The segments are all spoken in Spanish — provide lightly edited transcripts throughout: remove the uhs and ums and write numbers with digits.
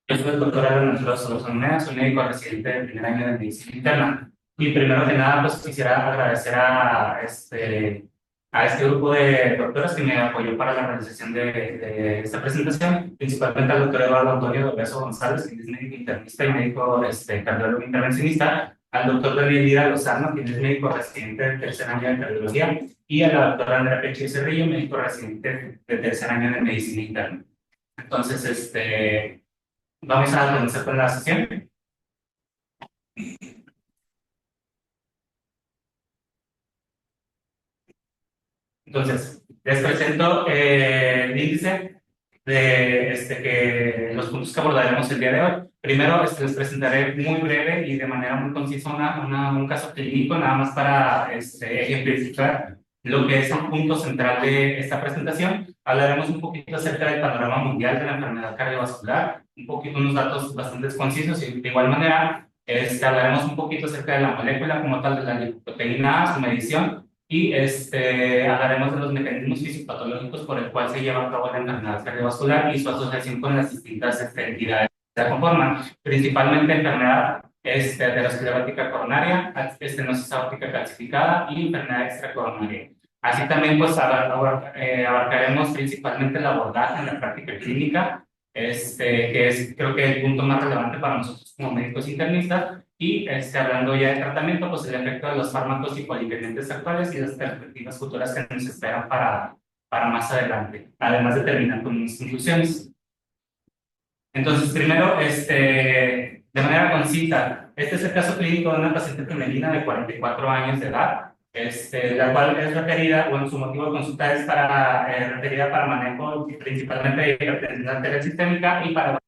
Yo soy el doctor Alan Alfredo Solórzano, soy médico residente del primer año de medicina interna. Y primero que nada, pues quisiera agradecer a este grupo de doctores que me apoyó para la realización de esta presentación, principalmente al doctor Eduardo Antonio Dobeso González, que es médico internista y médico cardiólogo intervencionista, al doctor Daniel Lira Lozano, quien es médico residente del tercer año de cardiología, y a la doctora Andrea Peche Cerrillo, médico residente del tercer año de medicina interna. Entonces, vamos a comenzar con la sesión. Entonces, les presento el índice de que los puntos que abordaremos el día de hoy. Primero, les presentaré muy breve y de manera muy concisa un caso clínico, nada más para ejemplificar lo que es el punto central de esta presentación. Hablaremos un poquito acerca del panorama mundial de la enfermedad cardiovascular, un poquito unos datos bastante concisos y de igual manera hablaremos un poquito acerca de la molécula como tal de la lipoproteína A, su medición y hablaremos de los mecanismos fisiopatológicos por el cual se lleva a cabo la enfermedad cardiovascular y su asociación con las distintas entidades que la conforman, principalmente enfermedad aterosclerótica coronaria, estenosis aórtica calcificada y enfermedad extracoronaria. Así también pues abarcaremos principalmente el abordaje en la práctica clínica, que es creo que el punto más relevante para nosotros como médicos internistas, y hablando ya de tratamiento, pues el efecto de los fármacos hipolipidemiantes actuales y las perspectivas futuras que nos esperan para más adelante, además de terminar con unas conclusiones. Entonces, primero, de manera concisa, este es el caso clínico de una paciente femenina de 44 años de edad, la cual es requerida, bueno, su motivo de consulta es requerida para manejo principalmente de hipertensión arterial sistémica y para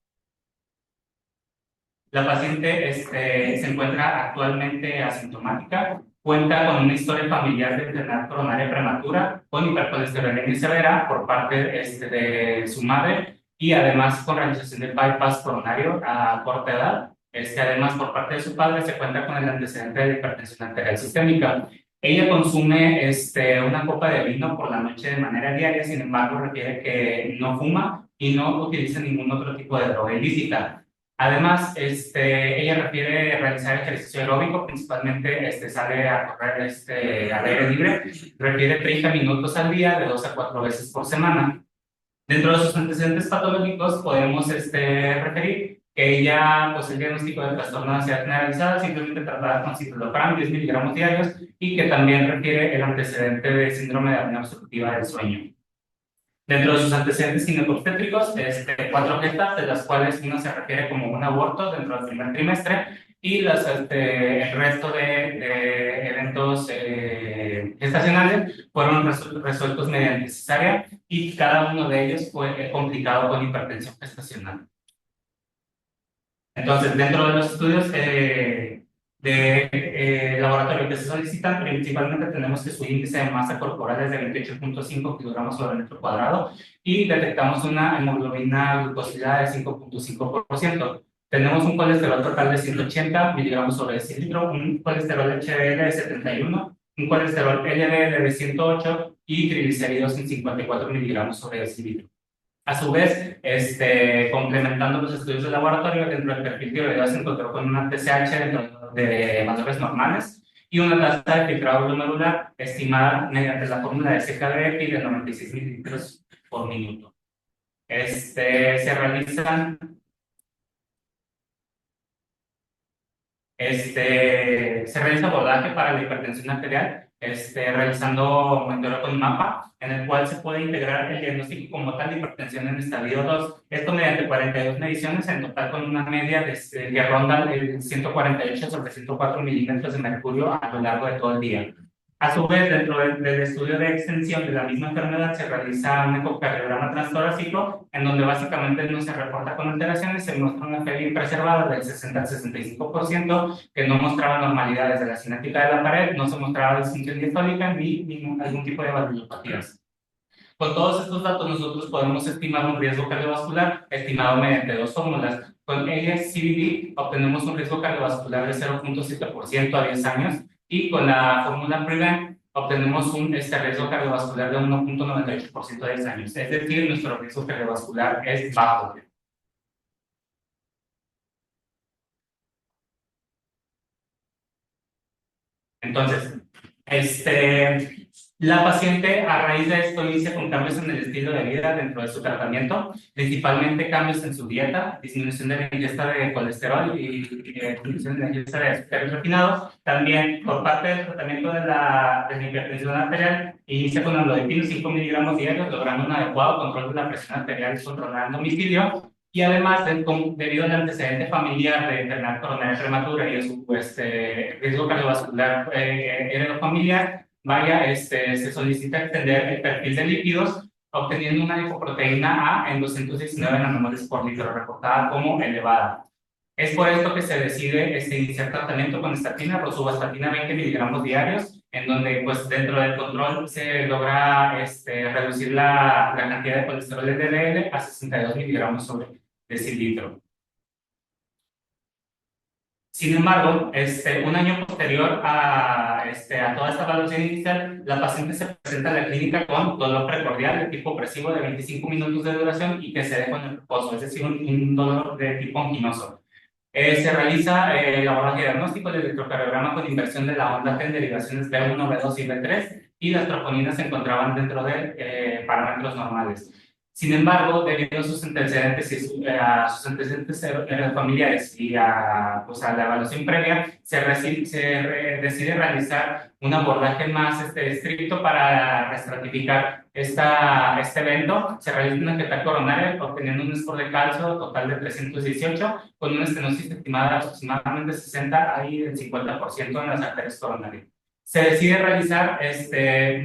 la paciente se encuentra actualmente asintomática, cuenta con una historia familiar de enfermedad coronaria prematura, con hipercolesterolemia severa por parte de su madre y además con realización de bypass coronario a corta edad. Además, por parte de su padre se cuenta con el antecedente de hipertensión arterial sistémica. Ella consume una copa de vino por la noche de manera diaria, sin embargo, refiere que no fuma y no utiliza ningún otro tipo de droga ilícita. Además, ella refiere realizar ejercicio aeróbico, principalmente sale a correr al aire libre, refiere 30 minutos al día, de 2 a 4 veces por semana. Dentro de sus antecedentes patológicos podemos referir que ella posee el diagnóstico de trastorno de ansiedad generalizada, simplemente tratada con citalopram 10 miligramos diarios, y que también refiere el antecedente de síndrome de apnea obstructiva del sueño. Dentro de sus antecedentes ginecobstétricos, 4 quejas, de las cuales una se refiere como un aborto dentro del primer trimestre, y el resto de eventos gestacionales fueron resueltos mediante cesárea, y cada uno de ellos fue complicado con hipertensión gestacional. Entonces, dentro de los estudios laboratorio que se solicitan, principalmente tenemos que su índice de masa corporal es de 28.5 kilogramos sobre metro cuadrado y detectamos una hemoglobina glucosilada de 5.5%. Tenemos un colesterol total de 180 miligramos sobre decilitro, un colesterol HDL de 71, un colesterol LDL de 108 y triglicéridos en 54 miligramos sobre decilitro. A su vez, complementando los estudios de laboratorio, dentro del perfil tiroideo se encontró con una TSH dentro de valores normales y una tasa de filtrado glomerular estimada mediante la fórmula de CKD de 96 mililitros por minuto. Se realizan se realiza abordaje para la hipertensión arterial, realizando monitoreo con mapa, en el cual se puede integrar el diagnóstico como tal de hipertensión en estadio 2. Esto mediante 42 mediciones, en total con una media que ronda el 148 sobre 104 milímetros de mercurio a lo largo de todo el día. A su vez, dentro del estudio de extensión de la misma enfermedad, se realiza un ecocardiograma transtorácico, en donde básicamente no se reporta con alteraciones, se muestra una FEV preservada del 60 al 65%, que no mostraba normalidades de la cinética de la pared, no se mostraba disfunción diastólica ni algún tipo de valvulopatías. Con todos estos datos, nosotros podemos estimar un riesgo cardiovascular estimado mediante 2 fórmulas. Con ASCVD obtenemos un riesgo cardiovascular de 0.7% a 10 años, y con la fórmula PREVENT obtenemos un riesgo cardiovascular de 1.98% a 10 años. Es decir, nuestro riesgo cardiovascular es bajo. Entonces, la paciente a raíz de esto inicia con cambios en el estilo de vida dentro de su tratamiento, principalmente cambios en su dieta, disminución de la ingesta de colesterol y disminución de la ingesta de azúcar refinado. También por parte del tratamiento de la hipertensión arterial, inicia con amlodipino 5 miligramos diarios, logrando un adecuado control de la presión arterial y controlar el domicilio. Y además, debido al antecedente familiar de enfermedad coronaria prematura y de su riesgo cardiovascular heredofamiliar, se solicita extender el perfil de lípidos, obteniendo una lipoproteína A en 219 nanomoles por litro, reportada como elevada. Es por esto que se decide iniciar tratamiento con estatina, rosuvastatina 20 miligramos diarios, en donde pues dentro del control se logra reducir la cantidad de colesterol LDL a 62 miligramos sobre decilitro. Sin embargo, un año posterior a toda esta evaluación inicial, la paciente se presenta a la clínica con dolor precordial de tipo opresivo de 25 minutos de duración y que se deja en el reposo, es decir, un dolor de tipo anginoso. Se realiza el abordaje diagnóstico del electrocardiograma con inversión de la onda T en derivaciones B1, B2 y B3, y las troponinas se encontraban dentro de parámetros normales. Sin embargo, debido a sus antecedentes familiares y pues, a la evaluación previa, se decide realizar un abordaje más estricto para estratificar este evento. Se realiza una angioterapia coronaria obteniendo un score de calcio total de 318 con una estenosis estimada de aproximadamente 60 y el 50% en las arterias coronarias. Se decide realizar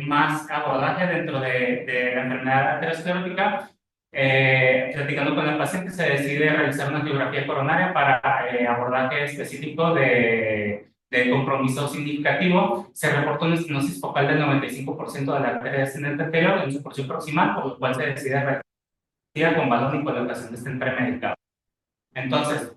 más abordaje dentro de la enfermedad arteriosclerótica. Platicando con el paciente, se decide realizar una angiografía coronaria para abordaje específico de compromiso significativo. Se reportó una estenosis focal del 95% de la arteria descendente anterior en su porción proximal, por lo cual se decide realizar con balón y colocación de stent premedicado. Entonces,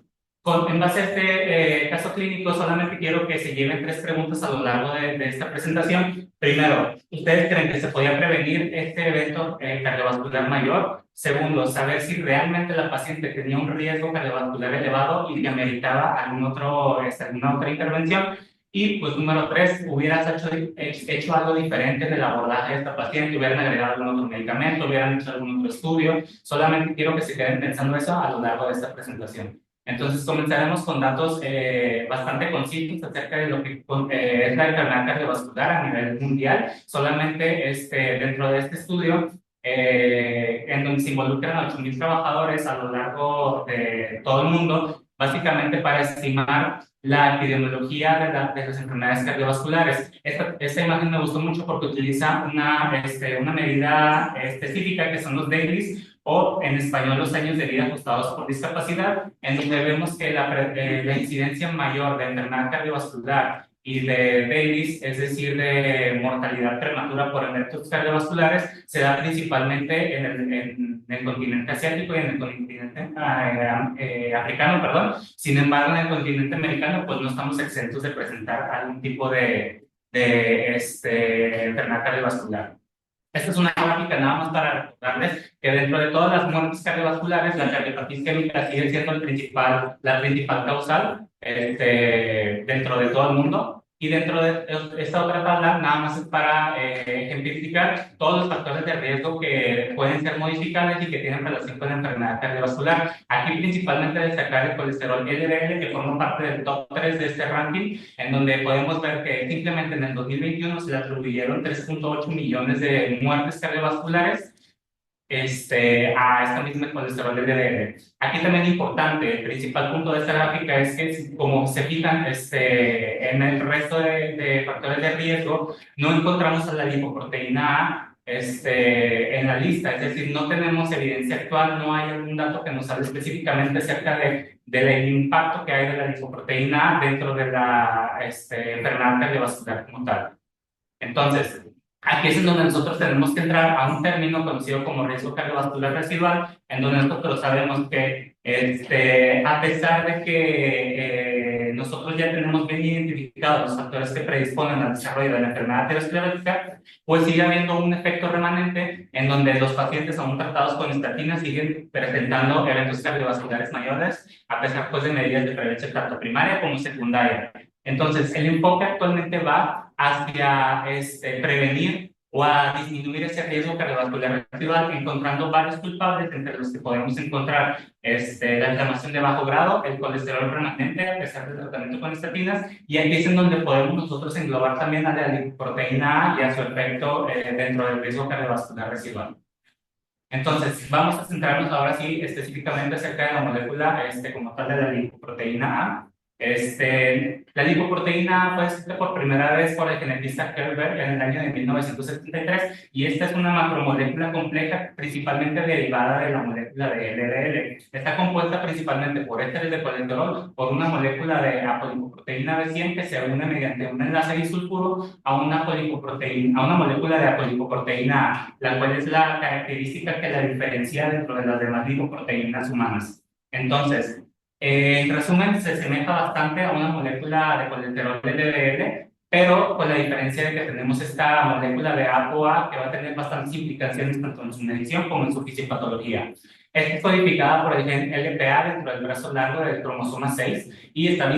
en base a caso clínico, solamente quiero que se lleven 3 preguntas a lo largo de esta presentación. Primero, ¿ustedes creen que se podía prevenir este evento cardiovascular mayor? Segundo, saber si realmente la paciente tenía un riesgo cardiovascular elevado y que ameritaba alguna otra intervención. Y pues número 3, hubieras hecho algo diferente en el abordaje de esta paciente, hubieran agregado algún otro medicamento, hubieran hecho algún otro estudio. Solamente quiero que se queden pensando eso a lo largo de esta presentación. Entonces comenzaremos con datos bastante concisos acerca de lo que es la enfermedad cardiovascular a nivel mundial. Solamente dentro de este estudio, en donde se involucran 8,000 trabajadores a lo largo de todo el mundo, básicamente para estimar la epidemiología de las enfermedades cardiovasculares. Esta imagen me gustó mucho porque utiliza una medida específica que son los DAILIs, o en español los años de vida ajustados por discapacidad, en donde vemos que la incidencia mayor de enfermedad cardiovascular y de DAILIs, es decir, de mortalidad prematura por eventos cardiovasculares, se da principalmente en el continente asiático y en el continente africano, perdón. Sin embargo, en el continente americano, pues no estamos exentos de presentar algún tipo de enfermedad cardiovascular. Esta es una gráfica nada más para recordarles que dentro de todas las muertes cardiovasculares, la cardiopatía isquémica sigue siendo la principal causal dentro de todo el mundo. Y dentro de esta otra tabla, nada más es para ejemplificar todos los factores de riesgo que pueden ser modificables y que tienen relación con la enfermedad cardiovascular. Aquí principalmente destacar el colesterol LDL, que forma parte del top 3 de este ranking, en donde podemos ver que simplemente en el 2021 se le atribuyeron 3.8 millones de muertes cardiovasculares a esta misma colesterol LDL. Aquí también importante, el principal punto de esta gráfica es que como se fijan en el resto de factores de riesgo, no encontramos a la lipoproteína A en la lista, es decir, no tenemos evidencia actual, no hay algún dato que nos hable específicamente acerca del impacto que hay de la lipoproteína A dentro de la enfermedad cardiovascular como tal. Entonces, aquí es en donde nosotros tenemos que entrar a un término conocido como riesgo cardiovascular residual, en donde nosotros sabemos que a pesar de que nosotros ya tenemos bien identificados los factores que predisponen al desarrollo de la enfermedad aterosclerótica, pues sigue habiendo un efecto remanente en donde los pacientes aún tratados con estatinas siguen presentando eventos cardiovasculares mayores, a pesar pues, de medidas de prevención tanto primaria como secundaria. Entonces, el enfoque actualmente va hacia prevenir o a disminuir ese riesgo cardiovascular residual, encontrando varios culpables, entre los que podemos encontrar la inflamación de bajo grado, el colesterol remanente a pesar del tratamiento con estatinas, y aquí es en donde podemos nosotros englobar también a la lipoproteína A y a su efecto dentro del riesgo cardiovascular residual. Entonces, vamos a centrarnos ahora sí específicamente acerca de la molécula como tal de la lipoproteína A. La lipoproteína A fue descrita por primera vez por el genetista Kerber en el año de 1973 y esta es una macromolécula compleja principalmente derivada de la molécula de LDL. Está compuesta principalmente por ésteres de colesterol, por una molécula de apolipoproteína B100 que se une mediante un enlace disulfuro a una molécula de apolipoproteína A, la cual es la característica que la diferencia dentro de las demás lipoproteínas humanas. Entonces, en resumen, se asemeja bastante a una molécula de colesterol LDL, pero con la diferencia de que tenemos esta molécula de ApoA que va a tener bastantes implicaciones tanto en su medición como en su fisiopatología. Es codificada por el gen LPA dentro del brazo largo del cromosoma 6 y está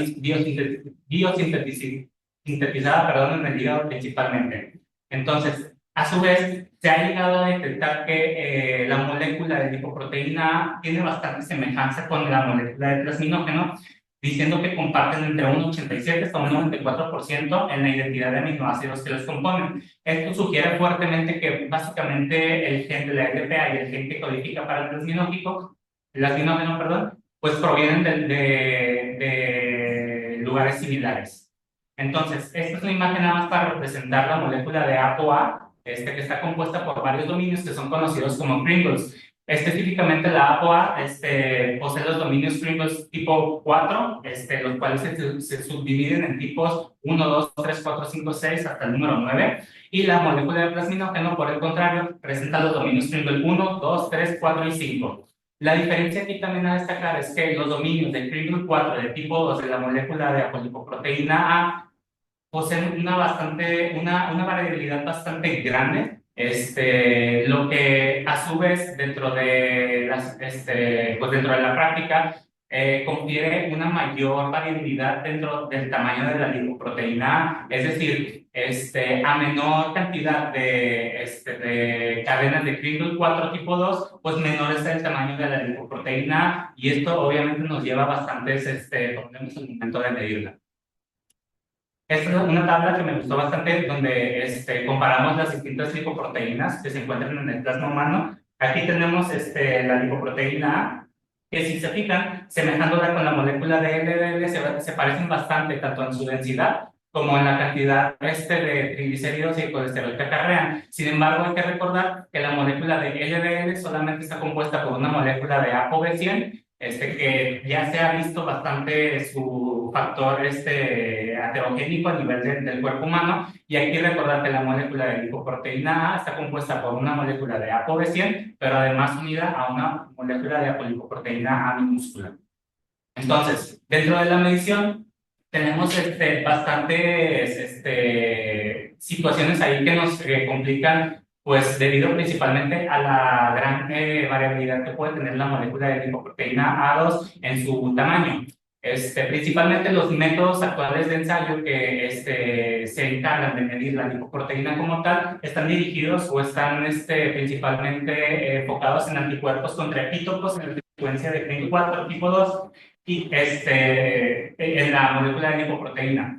sintetizada en el hígado principalmente. Entonces, a su vez, se ha llegado a detectar que la molécula de lipoproteína A tiene bastante semejanza con la molécula de plasminógeno, diciendo que comparten entre un 87 hasta un 94% en la identidad de aminoácidos que los componen. Esto sugiere fuertemente que básicamente el gen de la LPA y el gen que codifica para el plasminógeno, perdón, pues provienen de lugares similares. Entonces, esta es una imagen nada más para representar la molécula de ApoA, que está compuesta por varios dominios que son conocidos como Pringles. Específicamente la ApoA posee los dominios Pringles tipo 4, los cuales se subdividen en tipos 1, 2, 3, 4, 5, 6 hasta el número 9. Y la molécula de plasminógeno, por el contrario, presenta los dominios Pringle 1, 2, 3, 4 y 5. La diferencia aquí también a destacar es que los dominios de Pringle 4 de tipo 2 de la molécula de apolipoproteína A poseen una variabilidad bastante grande, lo que a su vez dentro de dentro de la práctica confiere una mayor variabilidad dentro del tamaño de la lipoproteína A, es decir, a menor cantidad de cadenas de Kringle 4 tipo 2, pues menor es el tamaño de la lipoproteína A, y esto obviamente nos lleva a bastantes problemas al momento de medirla. Esta es una tabla que me gustó bastante, donde comparamos las distintas lipoproteínas que se encuentran en el plasma humano. Aquí tenemos la lipoproteína A, que si se fijan, semejándola con la molécula de LDL, se parecen bastante, tanto en su densidad como en la cantidad de triglicéridos y colesterol que acarrean. Sin embargo, hay que recordar que la molécula de LDL solamente está compuesta por una molécula de ApoB100, que ya se ha visto bastante su factor aterogénico a nivel del cuerpo humano, y hay que recordar que la molécula de lipoproteína A está compuesta por una molécula de ApoB100, pero además unida a una molécula de apolipoproteína A minúscula. Entonces, dentro de la medición, tenemos bastantes situaciones ahí que nos complican, pues debido principalmente a la gran variabilidad que puede tener la molécula de lipoproteína A2 en su tamaño. Principalmente los métodos actuales de ensayo que se encargan de medir la lipoproteína como tal están dirigidos o están principalmente enfocados en anticuerpos contra epítopos en la secuencia de Kringle 4 tipo 2 y en la molécula de lipoproteína.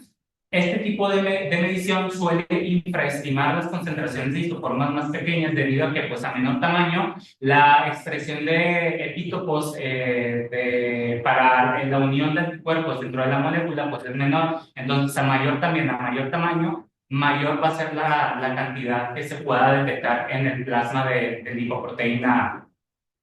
Este tipo de medición suele infraestimar las concentraciones de isoformas más pequeñas debido a que, pues, a menor tamaño, la expresión de epítopos para la unión de anticuerpos dentro de la molécula pues es menor. Entonces, a mayor tamaño, mayor va a ser la cantidad que se pueda detectar en el plasma de lipoproteína A.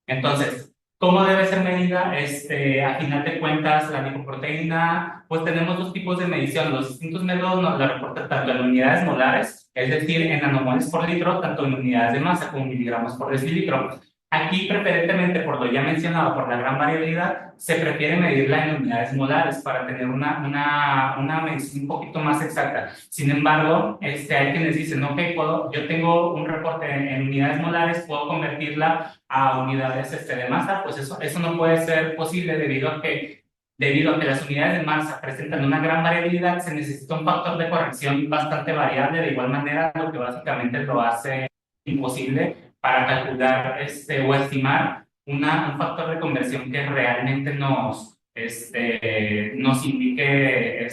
Entonces, ¿cómo debe ser medida? A final de cuentas, la lipoproteína, pues tenemos dos tipos de medición. Los distintos métodos nos la reportan tanto en unidades molares, es decir, en nanomoles por litro, tanto en unidades de masa como en miligramos por decilitro. Aquí, preferentemente, por lo ya mencionado, por la gran variabilidad, se prefiere medirla en unidades molares para tener una medición un poquito más exacta. Sin embargo, hay quienes dicen, ok, yo tengo un reporte en unidades molares, puedo convertirla a unidades de masa. Pues eso no puede ser posible debido a que Debido a que las unidades de masa presentan una gran variabilidad, se necesita un factor de corrección bastante variable, de igual manera, lo que básicamente lo hace imposible para calcular o estimar un factor de conversión que realmente nos indique,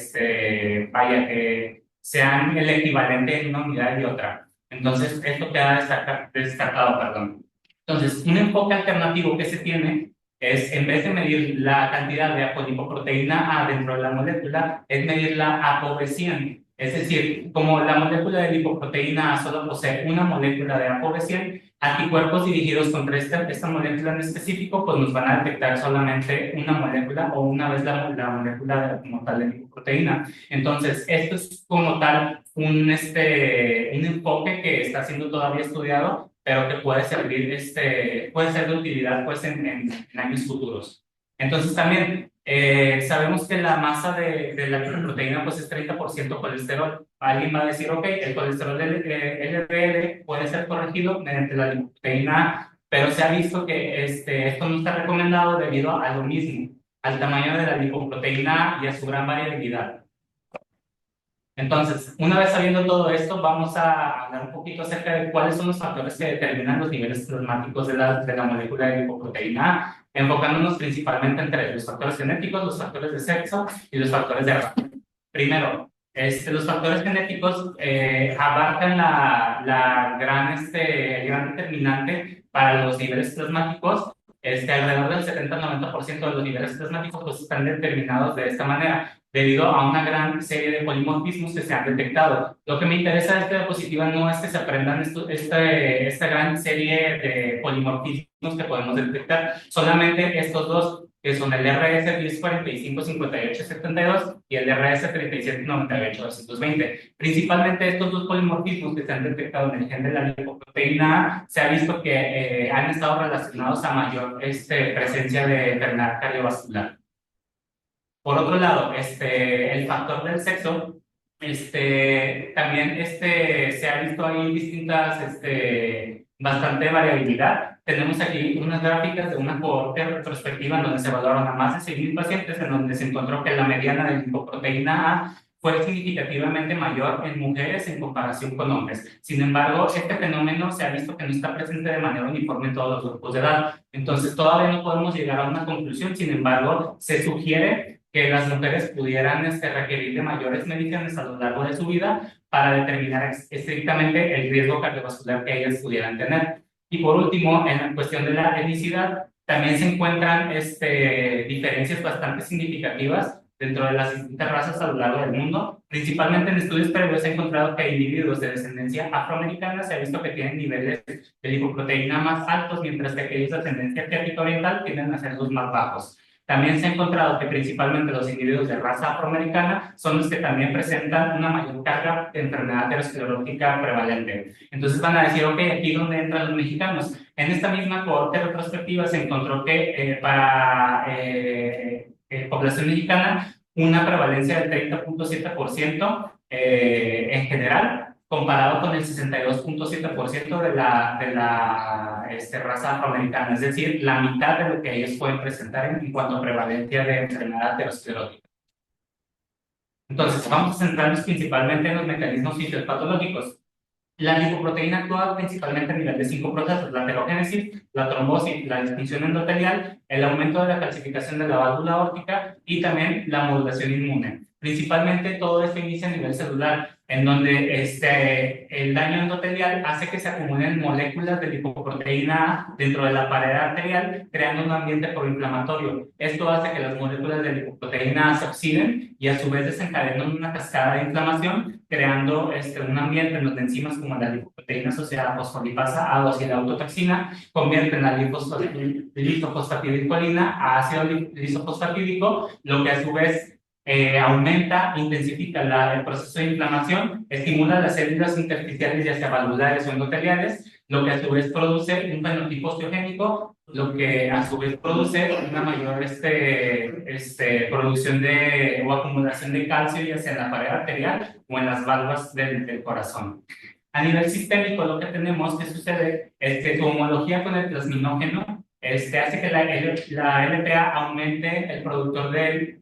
vaya, que sean el equivalente en una unidad y otra. Entonces, esto queda descartado, perdón. Entonces, un enfoque alternativo que se tiene es, en vez de medir la cantidad de apolipoproteína A dentro de la molécula, es medirla A sobre 100. Es decir, como la molécula de lipoproteína A solo posee una molécula de A sobre 100, anticuerpos dirigidos contra esta molécula en específico, pues nos van a detectar solamente una molécula o una vez la molécula como tal de lipoproteína. Entonces, esto es como tal un enfoque que está siendo todavía estudiado, pero que puede servir, puede ser de utilidad pues en años futuros. Entonces también sabemos que la masa de la lipoproteína pues es 30% colesterol. Alguien va a decir, ok, el colesterol LDL puede ser corregido mediante la lipoproteína, pero se ha visto que esto no está recomendado debido a lo mismo, al tamaño de la lipoproteína y a su gran variabilidad. Entonces, una vez sabiendo todo esto, vamos a hablar un poquito acerca de cuáles son los factores que determinan los niveles plasmáticos de la molécula de lipoproteína A, enfocándonos principalmente entre los factores genéticos, los factores de sexo y los factores de raza. Primero, los factores genéticos abarcan el gran determinante para los niveles plasmáticos. Alrededor del 70-90% de los niveles plasmáticos pues, están determinados de esta manera, debido a una gran serie de polimorfismos que se han detectado. Lo que me interesa de esta diapositiva no es que se aprendan esta gran serie de polimorfismos que podemos detectar, solamente estos dos, que son el RS 1045-5872 y el RS 3798-220. Principalmente estos dos polimorfismos que se han detectado en el gen de la lipoproteína A, se ha visto que han estado relacionados a mayor presencia de enfermedad cardiovascular. Por otro lado, el factor del sexo, también se ha visto ahí bastante variabilidad. Tenemos aquí unas gráficas de una cohorte retrospectiva en donde se evaluaron a más de 6,000 pacientes, en donde se encontró que la mediana de lipoproteína A fue significativamente mayor en mujeres en comparación con hombres. Sin embargo, este fenómeno se ha visto que no está presente de manera uniforme en todos los grupos de edad. Entonces, todavía no podemos llegar a una conclusión. Sin embargo, se sugiere que las mujeres pudieran requerir de mayores mediciones a lo largo de su vida para determinar estrictamente el riesgo cardiovascular que ellas pudieran tener. Y por último, en la cuestión de la etnicidad, también se encuentran diferencias bastante significativas dentro de las distintas razas a lo largo del mundo. Principalmente en estudios previos se ha encontrado que hay individuos de descendencia afroamericana, se ha visto que tienen niveles de lipoproteína más altos, mientras que aquellos de ascendencia asiática oriental tienden a ser los más bajos. También se ha encontrado que principalmente los individuos de raza afroamericana son los que también presentan una mayor carga de enfermedad aterosclerótica prevalente. Entonces van a decir, ok, aquí es donde entran los mexicanos. En esta misma cohorte retrospectiva se encontró que para población mexicana una prevalencia del 30,7% en general, comparado con el 62,7% de la raza afroamericana, es decir, la mitad de lo que ellos pueden presentar en cuanto a prevalencia de enfermedad aterosclerótica. Entonces, vamos a centrarnos principalmente en los mecanismos fisiopatológicos. La lipoproteína actúa principalmente a nivel de 5 procesos: la aterogénesis, la trombosis, la distinción endotelial, el aumento de la calcificación de la válvula aórtica y también la modulación inmune. Principalmente todo esto inicia a nivel celular, en donde el daño endotelial hace que se acumulen moléculas de lipoproteína A dentro de la pared arterial, creando un ambiente proinflamatorio. Esto hace que las moléculas de lipoproteína A se oxiden y a su vez desencadenan una cascada de inflamación, creando un ambiente en donde enzimas como la lipoproteína asociada a fosfolipasa A2 y la autotoxina convierten la lisofosfatidilcolina a ácido lisofosfatídico, lo que a su vez aumenta, intensifica el proceso de inflamación, estimula las células intersticiales, ya sea valvulares o endoteliales, lo que a su vez produce un fenotipo osteogénico, lo que a su vez produce una mayor producción o acumulación de calcio, ya sea en la pared arterial o en las válvulas del corazón. A nivel sistémico, lo que tenemos que sucede es que su homología con el plasminógeno hace que la LPA aumente el productor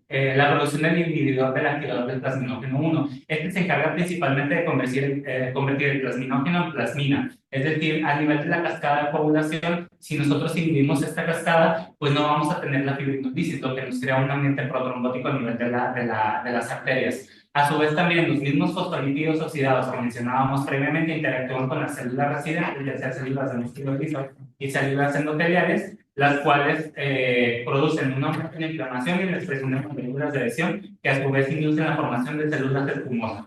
la producción del inhibidor del activador del plasminógeno 1. Este se encarga principalmente de convertir el plasminógeno en plasmina. Es decir, a nivel de la cascada de coagulación, si nosotros inhibimos esta cascada, pues no vamos a tener la fibrinolisis, lo que nos crea un ambiente protrombótico a nivel de las arterias. A su vez, también los mismos fosfolípidos oxidados que mencionábamos previamente interactúan con las células residentes, ya sea células de músculo liso y células endoteliales, las cuales producen una inflamación y la expresión de moléculas de adhesión que a su vez inducen la formación de células escumosas.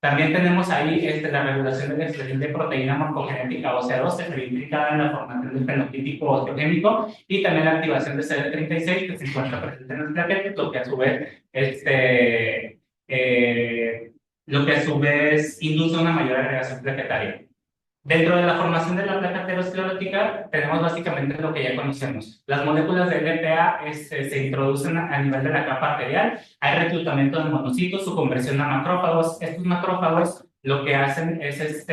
También tenemos ahí la regulación de la expresión de proteína morfogenética OCA2 que se ve implicada en la formación del fenotípico osteogénico y también la activación de CD36 que se encuentra presente en el plaquete, lo que a su vez induce una mayor agregación plaquetaria. Dentro de la formación de la placa aterosclerótica tenemos básicamente lo que ya conocemos. Las moléculas de LPA se introducen a nivel de la capa arterial, hay reclutamiento de monocitos, su conversión a macrófagos. Estos macrófagos lo que hacen es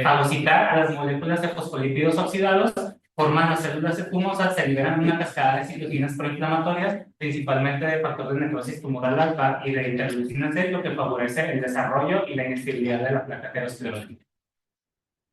fagocitar a las moléculas de fosfolípidos oxidados, forman las células escumosas, se liberan una cascada de citocinas proinflamatorias, principalmente de factor de necrosis tumoral alfa y de interleucina C, lo que favorece el desarrollo y la inestabilidad de la placa aterosclerótica.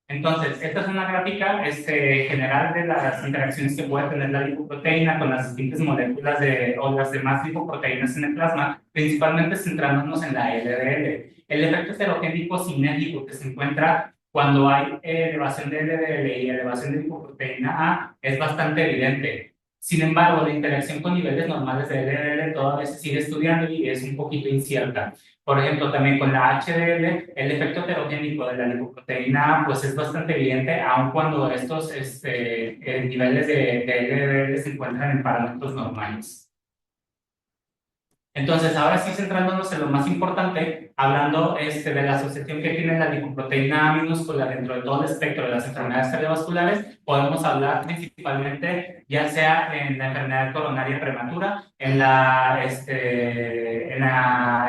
Entonces, esta es una gráfica general de las interacciones que puede tener la lipoproteína con las distintas moléculas o las demás lipoproteínas en el plasma, principalmente centrándonos en la LDL. El efecto heterogénico sinérgico que se encuentra cuando hay elevación de LDL y elevación de lipoproteína A es bastante evidente. Sin embargo, la interacción con niveles normales de LDL todavía se sigue estudiando y es un poquito incierta. Por ejemplo, también con la HDL, el efecto heterogénico de la lipoproteína pues es bastante evidente, aun cuando estos niveles de LDL se encuentran en parámetros normales. Entonces, ahora sí centrándonos en lo más importante, hablando de la asociación que tiene la lipoproteína A minúscula dentro de todo el espectro de las enfermedades cardiovasculares, podemos hablar principalmente ya sea en la enfermedad coronaria prematura, en la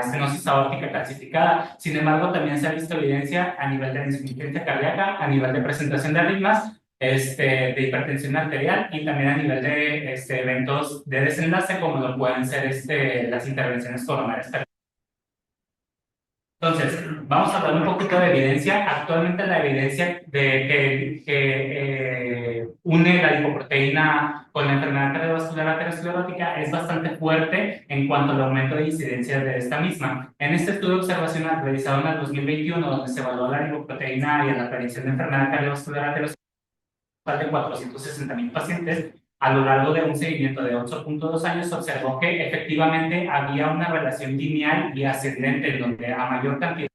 estenosis aórtica calcificada. Sin embargo, también se ha visto evidencia a nivel de insuficiencia cardíaca, a nivel de presentación de arritmias, de hipertensión arterial y también a nivel de eventos de desenlace como lo pueden ser las intervenciones coronarias. Entonces, vamos a hablar un poquito de evidencia. Actualmente la evidencia que une la lipoproteína con la enfermedad cardiovascular aterosclerótica es bastante fuerte en cuanto al aumento de incidencia de esta misma. En este estudio observacional realizado en el 2021, donde se evaluó la lipoproteína y la aparición de enfermedad cardiovascular aterosclerótica de 460,000 pacientes, a lo largo de un seguimiento de 8.2 años, se observó que efectivamente había una relación lineal y ascendente, en donde a mayor cantidad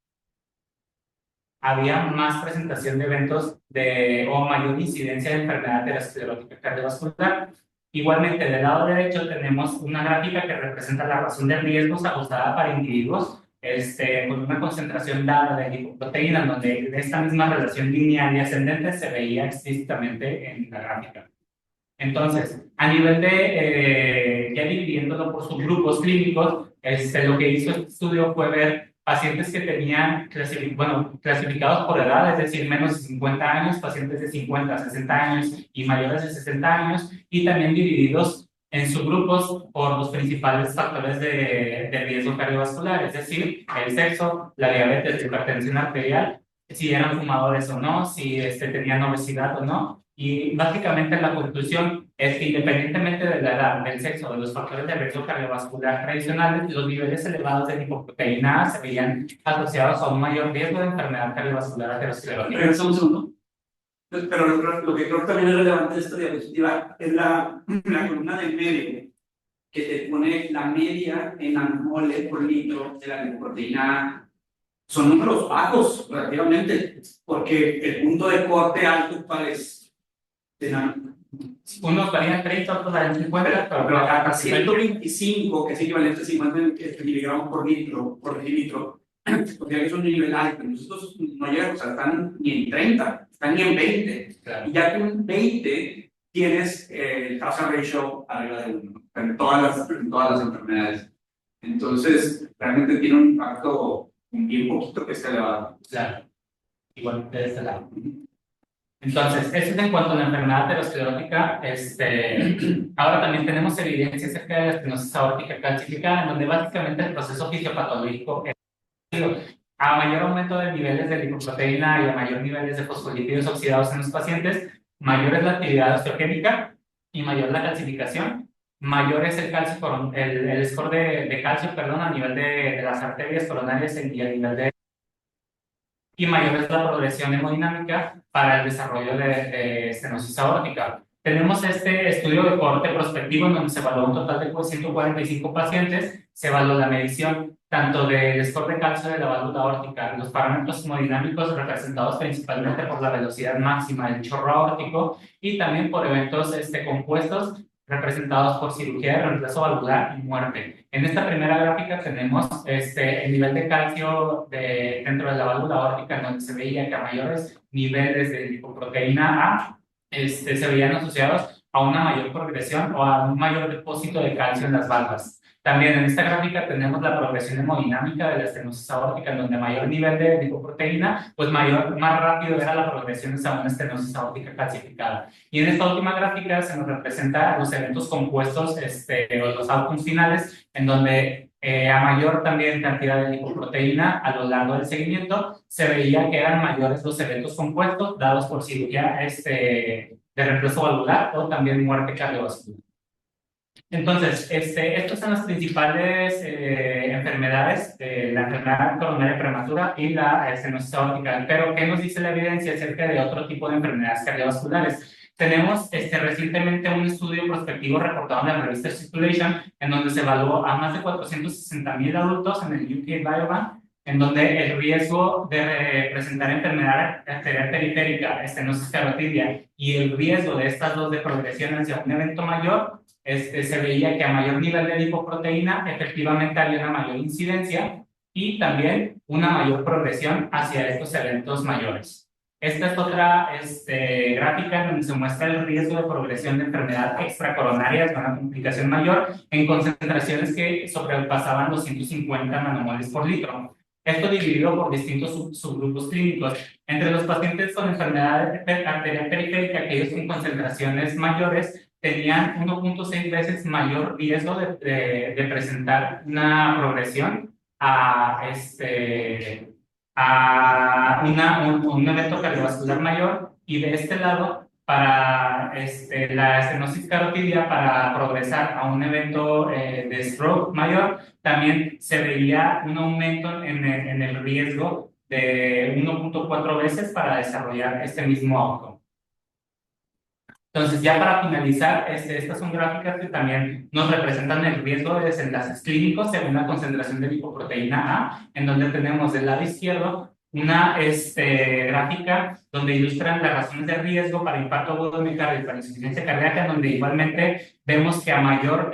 había más presentación de eventos o mayor incidencia de enfermedad aterosclerótica cardiovascular. Igualmente, del lado derecho tenemos una gráfica que representa la razón de riesgos ajustada para individuos con una concentración dada de lipoproteína, donde esta misma relación lineal y ascendente se veía explícitamente en la gráfica. Entonces, a nivel ya dividiéndolo por subgrupos clínicos, lo que hizo este estudio fue ver pacientes que tenían clasificados por edad, es decir, menos de 50 años, pacientes de 50 a 60 años y mayores de 60 años, y también divididos en subgrupos por los principales factores de riesgo cardiovascular, es decir, el sexo, la diabetes, la hipertensión arterial, si eran fumadores o no, si tenían obesidad o no. Y básicamente la conclusión es que independientemente de la edad, del sexo, de los factores de riesgo cardiovascular tradicionales, los niveles elevados de lipoproteína A se veían asociados a un mayor riesgo de enfermedad cardiovascular aterosclerótica. Regresamos un segundo. Pero lo que creo que también es relevante de esta diapositiva es la columna del medio, que te pone la media en nanomoles por litro de la lipoproteína A. Son números bajos relativamente, porque el punto de corte alto parece unos varían 30, otros varían 50, pero a 125, que es equivalente a 50 miligramos por decilitro, podría que es un nivel alto. Nosotros no llegamos, o sea, están ni en 30, están ni en 20. Claro. Y ya con 20 tienes el hazard ratio arriba de 1 en todas las enfermedades. Entonces, realmente tiene un impacto bien poquito que está elevado. Claro, igual de este lado. Entonces, eso es en cuanto a la enfermedad aterosclerótica. Ahora también tenemos evidencia acerca de la estenosis aórtica calcificada, en donde básicamente el proceso fisiopatológico es a mayor aumento de niveles de lipoproteína y a mayor niveles de fosfolípidos oxidados en los pacientes, mayor es la actividad osteogénica y mayor la calcificación, mayor es el calcio, el score de calcio, perdón, a nivel de las arterias coronarias y a nivel de y mayor es la progresión hemodinámica para el desarrollo de estenosis aórtica. Tenemos este estudio de cohorte prospectivo en donde se evaluó un total de 145 pacientes, se evaluó la medición tanto del score de calcio de la válvula aórtica, los parámetros hemodinámicos representados principalmente por la velocidad máxima del chorro aórtico y también por eventos compuestos representados por cirugía de reemplazo valvular y muerte. En esta primera gráfica tenemos el nivel de calcio dentro de la válvula aórtica, en donde se veía que a mayores niveles de lipoproteína A se veían asociados a una mayor progresión o a un mayor depósito de calcio en las válvulas. También en esta gráfica tenemos la progresión hemodinámica de la estenosis aórtica, en donde mayor nivel de lipoproteína, pues más rápido era la progresión hacia una estenosis aórtica calcificada. Y en esta última gráfica se nos representa los eventos compuestos o los outcomes finales, en donde a mayor también cantidad de lipoproteína a lo largo del seguimiento, se veía que eran mayores los eventos compuestos dados por cirugía de reemplazo valvular o también muerte cardiovascular. Entonces, estas son las principales enfermedades, la enfermedad coronaria prematura y la estenosis aórtica. Pero, ¿qué nos dice la evidencia acerca de otro tipo de enfermedades cardiovasculares? Tenemos recientemente un estudio prospectivo reportado en la revista Circulation, en donde se evaluó a más de 460,000 adultos en el UK Biobank, en donde el riesgo de presentar enfermedad arterial periférica, estenosis carotidia, y el riesgo de estas dos de progresión hacia un evento mayor, se veía que a mayor nivel de lipoproteína efectivamente había una mayor incidencia y también una mayor progresión hacia estos eventos mayores. Esta es otra gráfica donde se muestra el riesgo de progresión de enfermedad extracoronaria con una complicación mayor en concentraciones que sobrepasaban los 150 nanomoles por litro. Esto dividido por distintos subgrupos clínicos. Entre los pacientes con enfermedad arterial periférica, aquellos con concentraciones mayores, tenían 1.6 veces mayor riesgo de presentar una progresión a un evento cardiovascular mayor, y de este lado, para la estenosis carotidia, para progresar a un evento de stroke mayor, también se veía un aumento en el riesgo de 1.4 veces para desarrollar este mismo outcome. Entonces, ya para finalizar, estas son gráficas que también nos representan el riesgo de desenlaces clínicos según la concentración de lipoproteína A, en donde tenemos del lado izquierdo una gráfica donde ilustran las razones de riesgo para infarto agudo de miocardio y para insuficiencia cardíaca, donde igualmente vemos que a mayor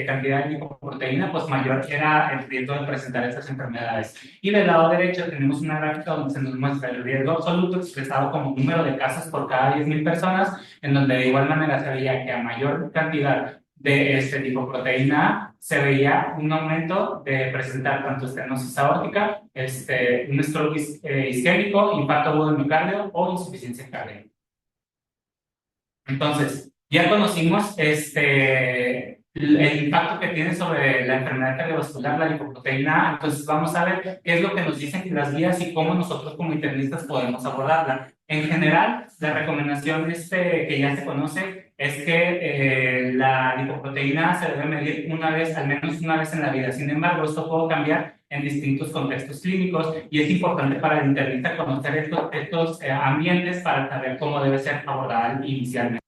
cantidad de lipoproteína, pues mayor era el riesgo de presentar estas enfermedades. Y del lado derecho tenemos una gráfica donde se nos muestra el riesgo absoluto expresado como número de casos por cada 10,000 personas, en donde de igual manera se veía que a mayor cantidad de lipoproteína A, se veía un aumento de presentar tanto estenosis aórtica, un stroke isquémico, infarto agudo del miocardio o insuficiencia cardíaca. Entonces, ya conocimos el impacto que tiene sobre la enfermedad cardiovascular, la lipoproteína A. Entonces, vamos a ver qué es lo que nos dicen las guías y cómo nosotros como internistas podemos abordarla. En general, la recomendación que ya se conoce es que la lipoproteína se debe medir al menos una vez en la vida. Sin embargo, esto puede cambiar en distintos contextos clínicos y es importante para el internista conocer estos ambientes para saber cómo debe ser abordada inicialmente.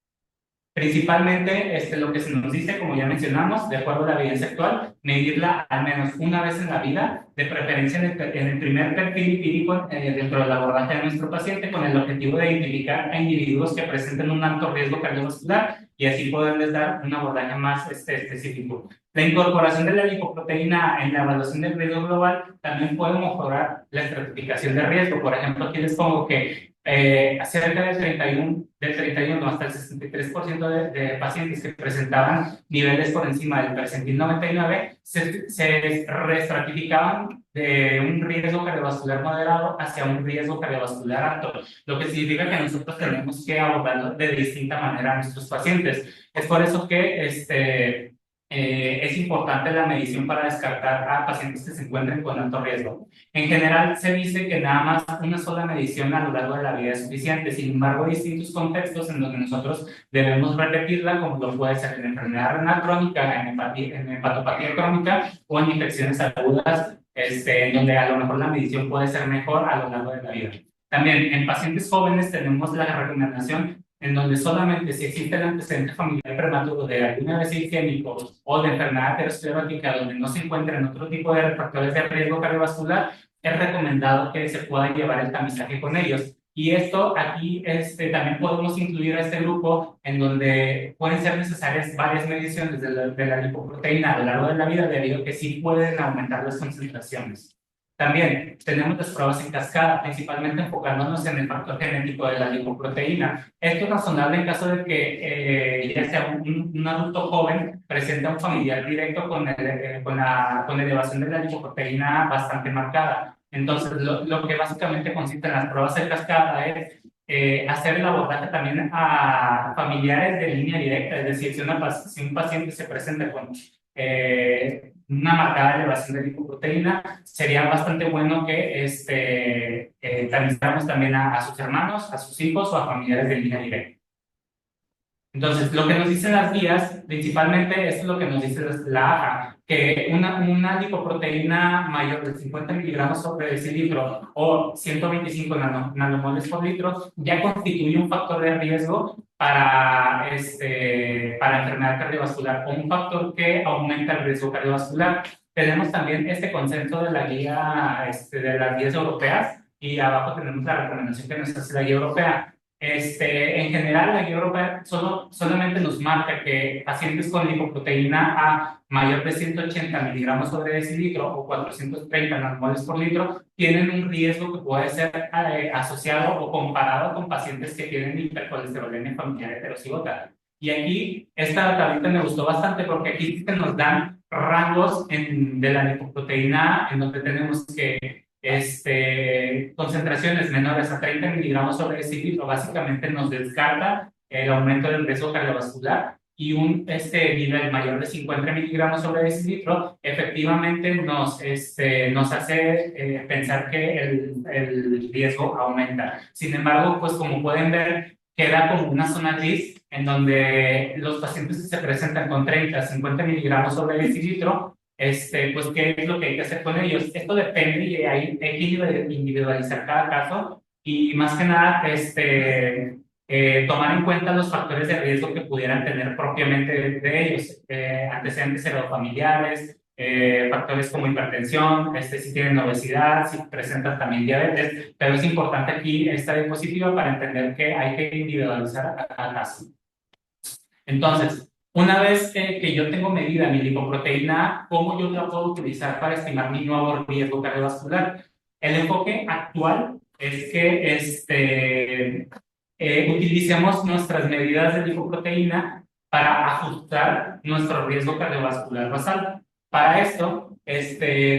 Principalmente, lo que se nos dice, como ya mencionamos, de acuerdo a la evidencia actual, medirla al menos una vez en la vida, de preferencia en el primer perfil lipídico dentro del abordaje de nuestro paciente, con el objetivo de identificar a individuos que presenten un alto riesgo cardiovascular y así poderles dar un abordaje más específico. La incorporación de la lipoproteína en la evaluación del riesgo global también puede mejorar la estratificación de riesgo. Por ejemplo, aquí les pongo que cerca del 31 hasta el 63% de pacientes que presentaban niveles por encima del percentil 99 se reestratificaban de un riesgo cardiovascular moderado hacia un riesgo cardiovascular alto, lo que significa que nosotros tenemos que abordarlo de distinta manera a nuestros pacientes. Es por eso que es importante la medición para descartar a pacientes que se encuentren con alto riesgo. En general, se dice que nada más una sola medición a lo largo de la vida es suficiente. Sin embargo, hay distintos contextos en donde nosotros debemos repetirla, como lo puede ser en enfermedad renal crónica, en hepatopatía crónica o en infecciones agudas, en donde a lo mejor la medición puede ser mejor a lo largo de la vida. También en pacientes jóvenes tenemos la recomendación en donde solamente si existe el antecedente familiar prematuro de algún AVC isquémico o de enfermedad aterosclerótica donde no se encuentran otro tipo de factores de riesgo cardiovascular, es recomendado que se pueda llevar el tamizaje con ellos. Y esto aquí también podemos incluir a este grupo en donde pueden ser necesarias varias mediciones de la lipoproteína a lo largo de la vida debido a que sí pueden aumentar las concentraciones. También tenemos las pruebas en cascada, principalmente enfocándonos en el factor genético de la lipoproteína. Esto es razonable en caso de que ya sea un adulto joven presente a un familiar directo con elevación de la lipoproteína bastante marcada. Entonces, lo que básicamente consiste en las pruebas en cascada es hacer el abordaje también a familiares de línea directa, es decir, si un paciente se presenta con una marcada elevación de lipoproteína, sería bastante bueno que tamizáramos también a sus hermanos, a sus hijos o a familiares de línea directa. Entonces, lo que nos dicen las guías, principalmente esto es lo que nos dice la AJA, que una lipoproteína mayor de 50 miligramos sobre decilitro o 125 nanomoles por litro ya constituye un factor de riesgo para enfermedad cardiovascular o un factor que aumenta el riesgo cardiovascular. Tenemos también este concepto de la guía, de las guías europeas y abajo tenemos la recomendación que nos hace la guía europea. En general, la guía europea solamente nos marca que pacientes con lipoproteína A mayor de 180 miligramos sobre decilitro o 430 nanomoles por litro tienen un riesgo que puede ser asociado o comparado con pacientes que tienen hipercolesterolemia familiar heterozigota. Y aquí, esta tablita me gustó bastante porque aquí nos dan rangos de la lipoproteína A en donde tenemos que concentraciones menores a 30 miligramos sobre decilitro básicamente nos descarta el aumento del riesgo cardiovascular y un nivel mayor de 50 miligramos sobre decilitro efectivamente nos hace pensar que el riesgo aumenta. Sin embargo, pues como pueden ver, queda como una zona gris en donde los pacientes que se presentan con 30 50 miligramos sobre decilitro pues qué es lo que hay que hacer con ellos. Esto depende y hay que individualizar cada caso y más que nada tomar en cuenta los factores de riesgo que pudieran tener propiamente de ellos, antecedentes heredofamiliares, factores como hipertensión, si tienen obesidad, si presentan también diabetes, pero es importante aquí esta diapositiva para entender que hay que individualizar a cada caso. Entonces, una vez que yo tengo medida mi lipoproteína, ¿cómo yo la puedo utilizar para estimar mi nuevo riesgo cardiovascular? El enfoque actual es que utilicemos nuestras medidas de lipoproteína para ajustar nuestro riesgo cardiovascular basal. Para esto,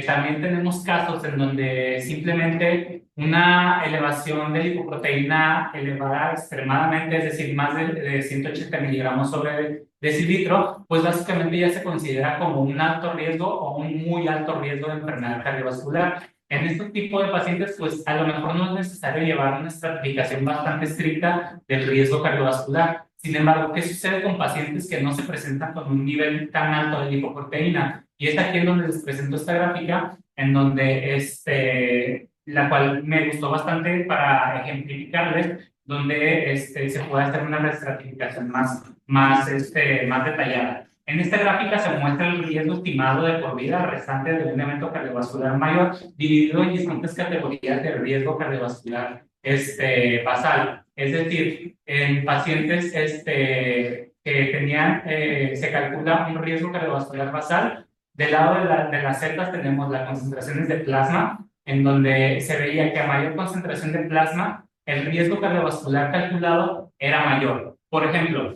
también tenemos casos en donde simplemente una elevación de lipoproteína elevada extremadamente, es decir, más de 180 miligramos sobre decilitro, pues básicamente ya se considera como un alto riesgo o un muy alto riesgo de enfermedad cardiovascular. En este tipo de pacientes, pues a lo mejor no es necesario llevar una estratificación bastante estricta del riesgo cardiovascular. Sin embargo, ¿qué sucede con pacientes que no se presentan con un nivel tan alto de lipoproteína? Y es aquí en donde les presento esta gráfica, en donde la cual me gustó bastante para ejemplificarles, donde se puede hacer una restratificación más detallada. En esta gráfica se muestra el riesgo estimado de por vida restante de un evento cardiovascular mayor, dividido en distintas categorías de riesgo cardiovascular basal. Es decir, en pacientes que tenían, se calcula un riesgo cardiovascular basal. Del lado de las celdas tenemos las concentraciones de plasma, en donde se veía que a mayor concentración de plasma, el riesgo cardiovascular calculado era mayor. Por ejemplo,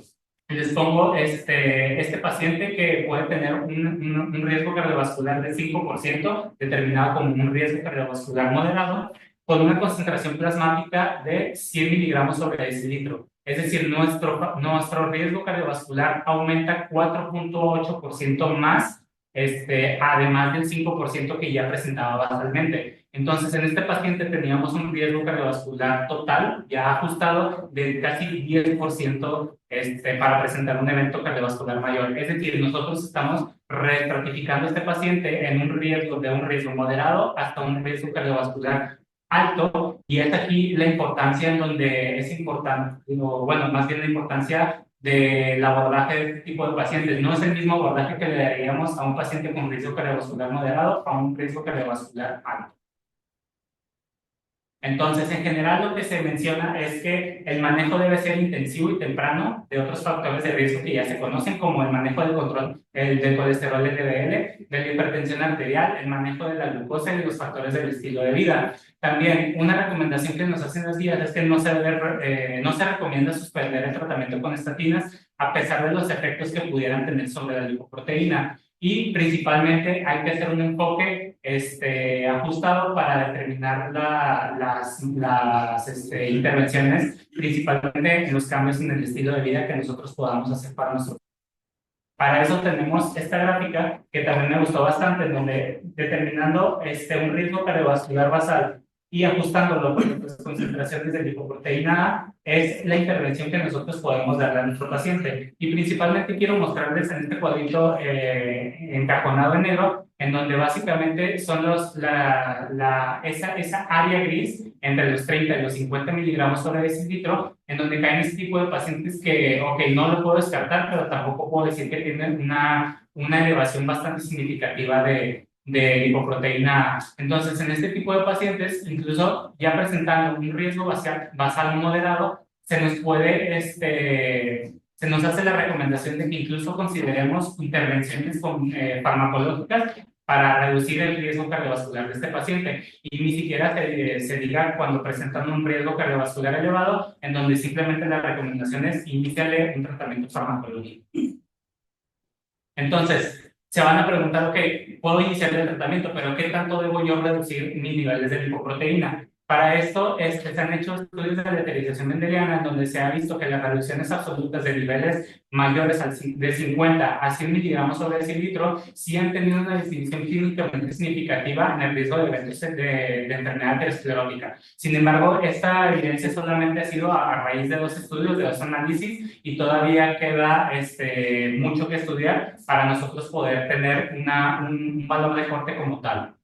les pongo este paciente que puede tener un riesgo cardiovascular de 5%, determinado como un riesgo cardiovascular moderado, con una concentración plasmática de 100 miligramos sobre decilitro. Es decir, nuestro riesgo cardiovascular aumenta 4.8% más, además del 5% que ya presentaba basalmente. Entonces, en este paciente teníamos un riesgo cardiovascular total ya ajustado de casi 10%, para presentar un evento cardiovascular mayor. Es decir, nosotros estamos reestratificando a este paciente en un riesgo moderado hasta un riesgo cardiovascular alto, y es aquí la importancia en donde es importante, o bueno, más bien la importancia del abordaje de este tipo de pacientes. No es el mismo abordaje que le daríamos a un paciente con riesgo cardiovascular moderado a un riesgo cardiovascular alto. Entonces, en general, lo que se menciona es que el manejo debe ser intensivo y temprano de otros factores de riesgo que ya se conocen, como el manejo del control del colesterol LDL, de la hipertensión arterial, el manejo de la glucosa y los factores del estilo de vida. También, una recomendación que nos hacen los guías es que no se recomienda suspender el tratamiento con estatinas a pesar de los efectos que pudieran tener sobre la lipoproteína. Y principalmente hay que hacer un enfoque ajustado para determinar las intervenciones, principalmente en los cambios en el estilo de vida que nosotros podamos hacer para nosotros. Para eso tenemos esta gráfica que también me gustó bastante, en donde determinando un riesgo cardiovascular basal y ajustándolo con las concentraciones de lipoproteína A, es la intervención que nosotros podemos darle a nuestro paciente. Y principalmente quiero mostrarles en este cuadrito encajonado en negro, en donde básicamente son esa área gris entre los 30 y los 50 miligramos sobre decilitro, en donde caen ese tipo de pacientes que, ok, no lo puedo descartar, pero tampoco puedo decir que tienen una elevación bastante significativa de lipoproteína A. Entonces, en este tipo de pacientes, incluso ya presentando un riesgo basal moderado, se nos hace la recomendación de que incluso consideremos intervenciones farmacológicas para reducir el riesgo cardiovascular de este paciente, y ni siquiera se diga cuando presentan un riesgo cardiovascular elevado, en donde simplemente la recomendación es iniciarle un tratamiento farmacológico. Entonces, se van a preguntar, ok, puedo iniciar el tratamiento, pero ¿qué tanto debo yo reducir mis niveles de lipoproteína? Para esto se han hecho estudios de lateralización mendeliana, en donde se ha visto que las reducciones absolutas de niveles mayores de 50 a 100 miligramos sobre decilitro sí han tenido una disminución clínicamente significativa en el riesgo de eventos de enfermedad aterosclerótica. Sin embargo, esta evidencia solamente ha sido a raíz de 2 estudios, de 2 análisis, y todavía queda mucho que estudiar para nosotros poder tener un valor de corte como tal.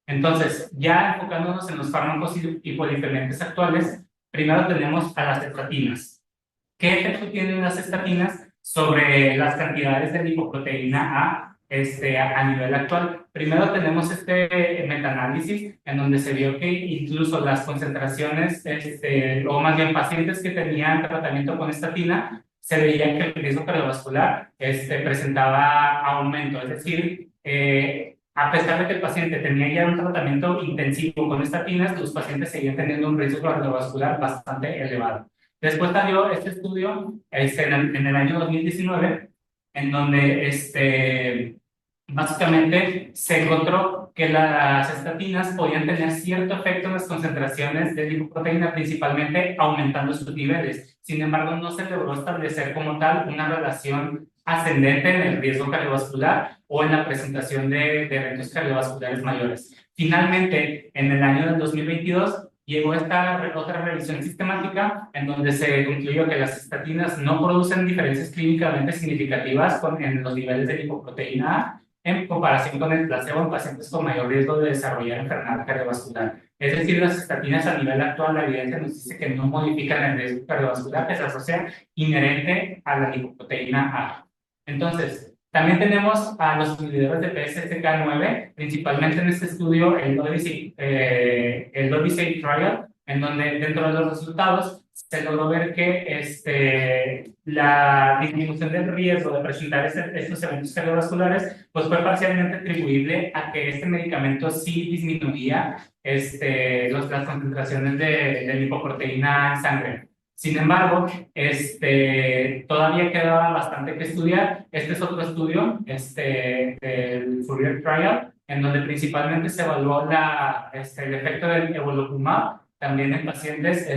Entonces, ya enfocándonos en los fármacos hipodifferentes actuales, primero tenemos a las estatinas. ¿Qué efecto tienen las estatinas sobre las cantidades de lipoproteína A nivel actual? Primero tenemos este metaanálisis en donde se vio que incluso las concentraciones, o más bien pacientes que tenían tratamiento con estatina, se veía que el riesgo cardiovascular presentaba aumento, es decir, a pesar de que el paciente tenía ya un tratamiento intensivo con estatinas, los pacientes seguían teniendo un riesgo cardiovascular bastante elevado. Después salió este estudio en el año 2019, en donde básicamente se encontró que las estatinas podían tener cierto efecto en las concentraciones de lipoproteína, principalmente aumentando sus niveles. Sin embargo, no se logró establecer como tal una relación ascendente en el riesgo cardiovascular o en la presentación de eventos cardiovasculares mayores. Finalmente, en el año del 2022, llegó esta otra revisión sistemática en donde se concluyó que las estatinas no producen diferencias clínicamente significativas en los niveles de lipoproteína A en comparación con el placebo en pacientes con mayor riesgo de desarrollar enfermedad cardiovascular. Es decir, las estatinas a nivel actual, la evidencia nos dice que no modifican el riesgo cardiovascular que se asocia inherente a la lipoproteína A. Entonces, también tenemos a los inhibidores de PCSK9, principalmente en este estudio, el Odyssey Trial, en donde dentro de los resultados se logró ver que la disminución del riesgo de presentar estos eventos cardiovasculares pues fue parcialmente atribuible a que este medicamento sí disminuía las concentraciones de lipoproteína en sangre. Sin embargo, todavía quedaba bastante que estudiar. Este es otro estudio, el Fourier Trial, en donde principalmente se evaluó el efecto del evolocumab también en pacientes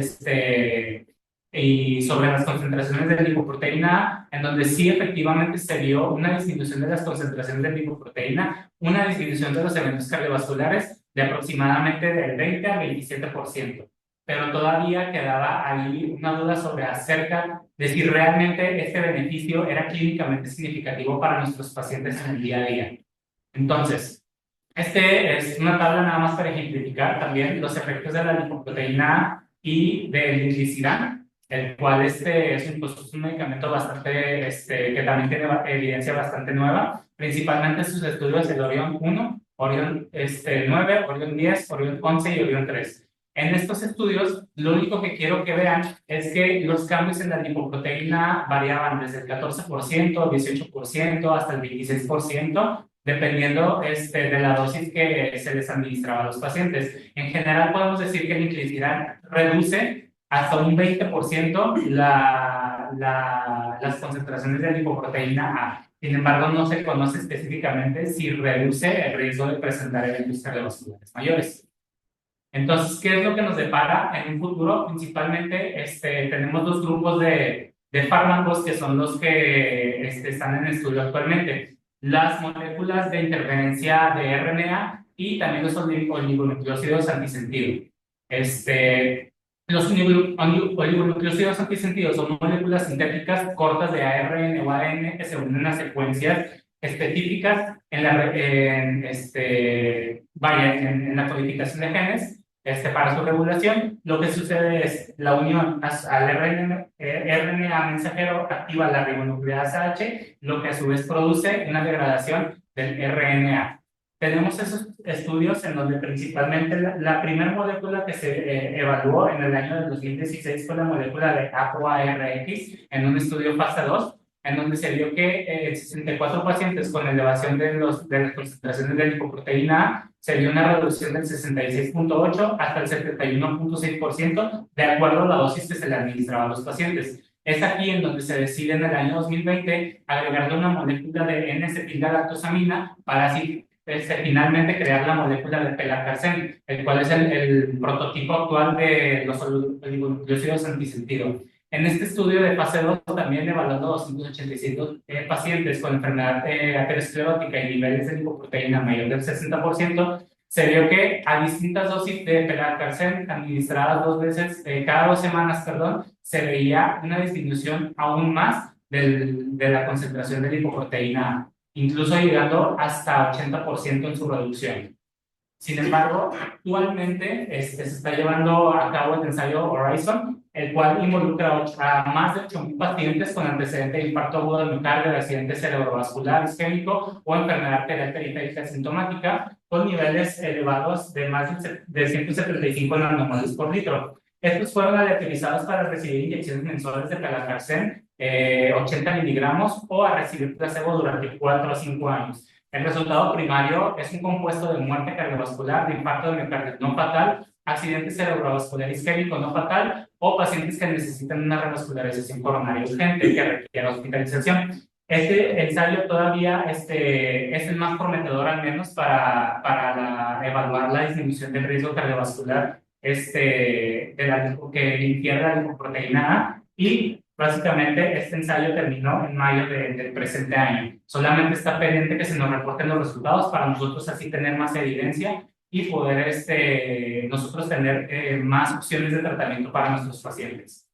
y sobre las concentraciones de lipoproteína, en donde sí efectivamente se vio una disminución de las concentraciones de lipoproteína, una disminución de los eventos cardiovasculares de aproximadamente del 20 al 27%. Pero todavía quedaba ahí una duda sobre acerca de si realmente este beneficio era clínicamente significativo para nuestros pacientes en el día a día. Entonces, es una tabla nada más para ejemplificar también los efectos de la lipoproteína y del inclisiran, el cual es un medicamento bastante, que también tiene evidencia bastante nueva, principalmente sus estudios del Orion 1, Orion 9, Orion 10, Orion 11 y Orion 3. En estos estudios, lo único que quiero que vean es que los cambios en la lipoproteína variaban desde el 14%, 18%, hasta el 26%, dependiendo de la dosis que se les administraba a los pacientes. En general, podemos decir que el inclisiran reduce hasta un 20% las concentraciones de lipoproteína A. Sin embargo, no se conoce específicamente si reduce el riesgo de presentar eventos cardiovasculares mayores. Entonces, ¿qué es lo que nos depara en un futuro? Principalmente, tenemos dos grupos de fármacos que son los que están en estudio actualmente. Las moléculas de interferencia de RNA y también los oligonucleósidos antisentido. Los oligonucleósidos antisentido son moléculas sintéticas cortas de ARN o ADN que se unen a secuencias específicas en la codificación de genes para su regulación. Lo que sucede es la unión al RNA mensajero activa la ribonucleasa H, lo que a su vez produce una degradación del RNA. Tenemos esos estudios en donde principalmente la primera molécula que se evaluó en el año del 2016 fue la molécula de ApoARX en un estudio fase 2, en donde se vio que en 64 pacientes con elevación de las concentraciones de lipoproteína A se vio una reducción del 66.8 hasta el 71.6% de acuerdo a la dosis que se le administraba a los pacientes. Es aquí en donde se decide en el año 2020 agregarle una molécula de N-acetilgalactosamina para así finalmente crear la molécula de pelacarsen, el cual es el prototipo actual de los oligonucleósidos antisentido. En este estudio de fase 2, también evaluando 285 pacientes con enfermedad aterosclerótica y niveles de lipoproteína mayor del 60%, se vio que a distintas dosis de pelacarsen administradas cada 2 semanas, se veía una disminución aún más de la concentración de lipoproteína A, incluso llegando hasta 80% en su reducción. Sin embargo, actualmente se está llevando a cabo el ensayo Horizon, el cual involucra a más de 8,000 pacientes con antecedente de infarto agudo del miocardio, de accidente cerebrovascular isquémico o enfermedad periférica sintomática, con niveles elevados de más de 175 nanomoles por litro. Estos fueron aleatorizados para recibir inyecciones mensuales de pelacarsen, 80 miligramos, o a recibir placebo durante 4 a 5 años. El resultado primario es un compuesto de muerte cardiovascular, de infarto de miocardio no fatal, accidente cerebrovascular isquémico no fatal o pacientes que necesitan una revascularización coronaria urgente que requiere hospitalización. Este ensayo todavía es el más prometedor, al menos para evaluar la disminución del riesgo cardiovascular que infiere la lipoproteína A, y básicamente este ensayo terminó en mayo del presente año. Solamente está pendiente que se nos reporten los resultados para nosotros así tener más evidencia y poder nosotros tener más opciones de tratamiento para nuestros pacientes.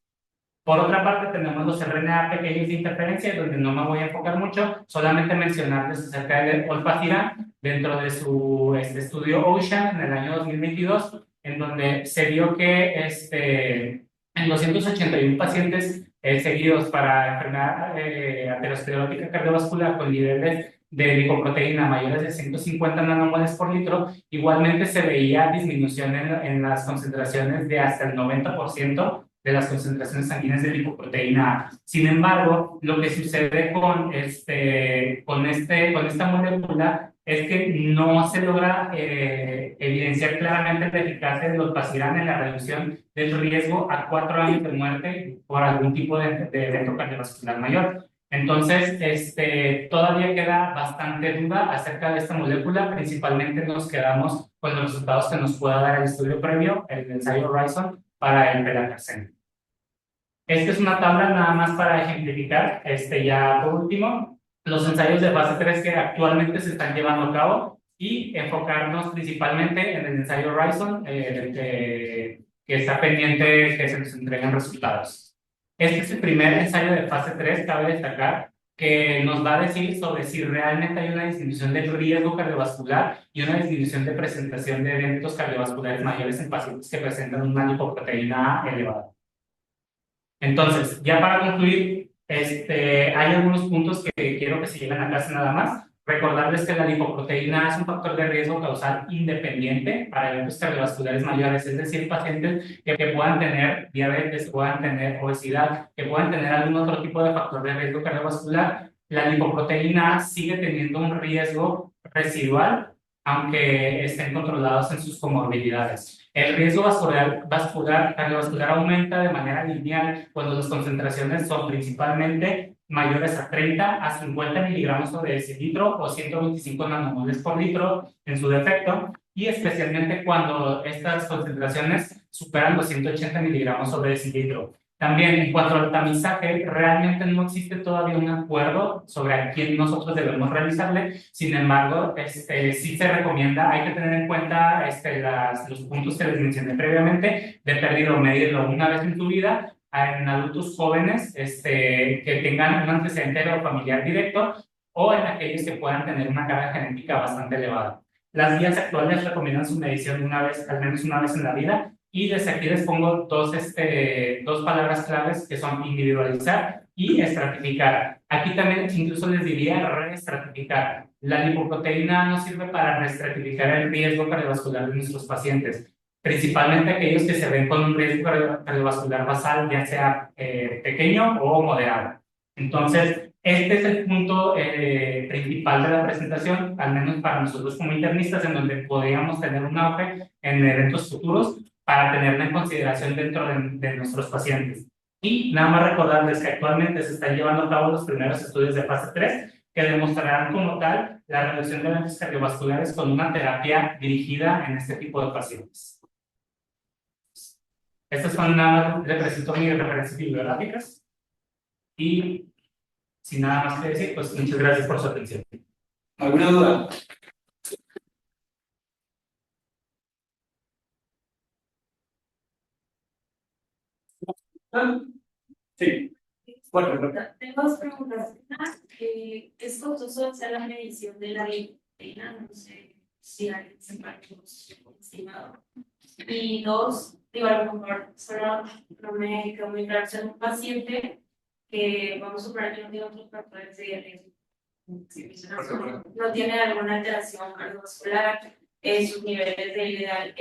Por otra parte, tenemos los RNA pequeños de interferencia, donde no me voy a enfocar mucho, solamente mencionarles acerca del olpasiran dentro de su estudio Ocean en el año 2022, en donde se vio que en 281 pacientes seguidos para enfermedad aterosclerótica cardiovascular con niveles de lipoproteína mayores de 150 nanomoles por litro, igualmente se veía disminución en las concentraciones de hasta el 90% de las concentraciones sanguíneas de lipoproteína A. Sin embargo, lo que sucede con esta molécula es que no se logra evidenciar claramente la eficacia de los olpasiran en la reducción del riesgo a 4 años de muerte por algún tipo de evento cardiovascular mayor. Entonces, todavía queda bastante duda acerca de esta molécula. Principalmente nos quedamos con los resultados que nos pueda dar el estudio previo, el ensayo Horizon, para el pelacarsen. Esta es una tabla nada más para ejemplificar, ya por último, los ensayos de fase 3 que actualmente se están llevando a cabo y enfocarnos principalmente en el ensayo Horizon, que está pendiente que se nos entreguen resultados. Este es el primer ensayo de fase 3, cabe destacar, que nos va a decir sobre si realmente hay una disminución del riesgo cardiovascular y una disminución de presentación de eventos cardiovasculares mayores en pacientes que presentan una lipoproteína A elevada. Entonces, ya para concluir, hay algunos puntos que quiero que se lleven a casa nada más. Recordarles que la lipoproteína es un factor de riesgo causal independiente para eventos cardiovasculares mayores, es decir, pacientes que puedan tener diabetes, que puedan tener obesidad, que puedan tener algún otro tipo de factor de riesgo cardiovascular. La lipoproteína sigue teniendo un riesgo residual, aunque estén controlados en sus comorbilidades. El riesgo cardiovascular aumenta de manera lineal cuando las concentraciones son principalmente mayores a 30 a 50 miligramos sobre decilitro o 125 nanomoles por litro en su defecto, y especialmente cuando estas concentraciones superan los 180 miligramos sobre decilitro. También, en cuanto al tamizaje, realmente no existe todavía un acuerdo sobre a quién nosotros debemos realizarle. Sin embargo, sí se recomienda, hay que tener en cuenta los puntos que les mencioné previamente, de perdido medirlo una vez en tu vida, en adultos jóvenes que tengan un antecedente familiar directo o en aquellos que puedan tener una carga genética bastante elevada. Las guías actuales recomiendan su medición al menos una vez en la vida. Y desde aquí les pongo dos palabras claves que son individualizar y estratificar. Aquí también incluso les diría reestratificar. La lipoproteína no sirve para reestratificar el riesgo cardiovascular de nuestros pacientes, principalmente aquellos que se ven con un riesgo cardiovascular basal, ya sea pequeño o moderado. Entonces, este es el punto principal de la presentación, al menos para nosotros como internistas, en donde podríamos tener un auge en eventos futuros para tenerla en consideración dentro de nuestros pacientes. Y nada más recordarles que actualmente se están llevando a cabo los primeros estudios de fase 3 que demostrarán como tal la reducción de eventos cardiovasculares con una terapia dirigida en este tipo de pacientes. Estas son nada más, le presento mis referencias bibliográficas y sin nada más que decir, pues muchas gracias por su atención. ¿Alguna duda? Sí. Bueno, tengo dos preguntas. Una, ¿es costoso hacer la medición de la lipoproteína? No sé si alguien se estimado. Y dos, digo, a lo mejor solo no me quedó muy claro. Ser un paciente que vamos a suponer que no tiene otros factores de riesgo. No tiene alguna alteración cardiovascular, sus niveles de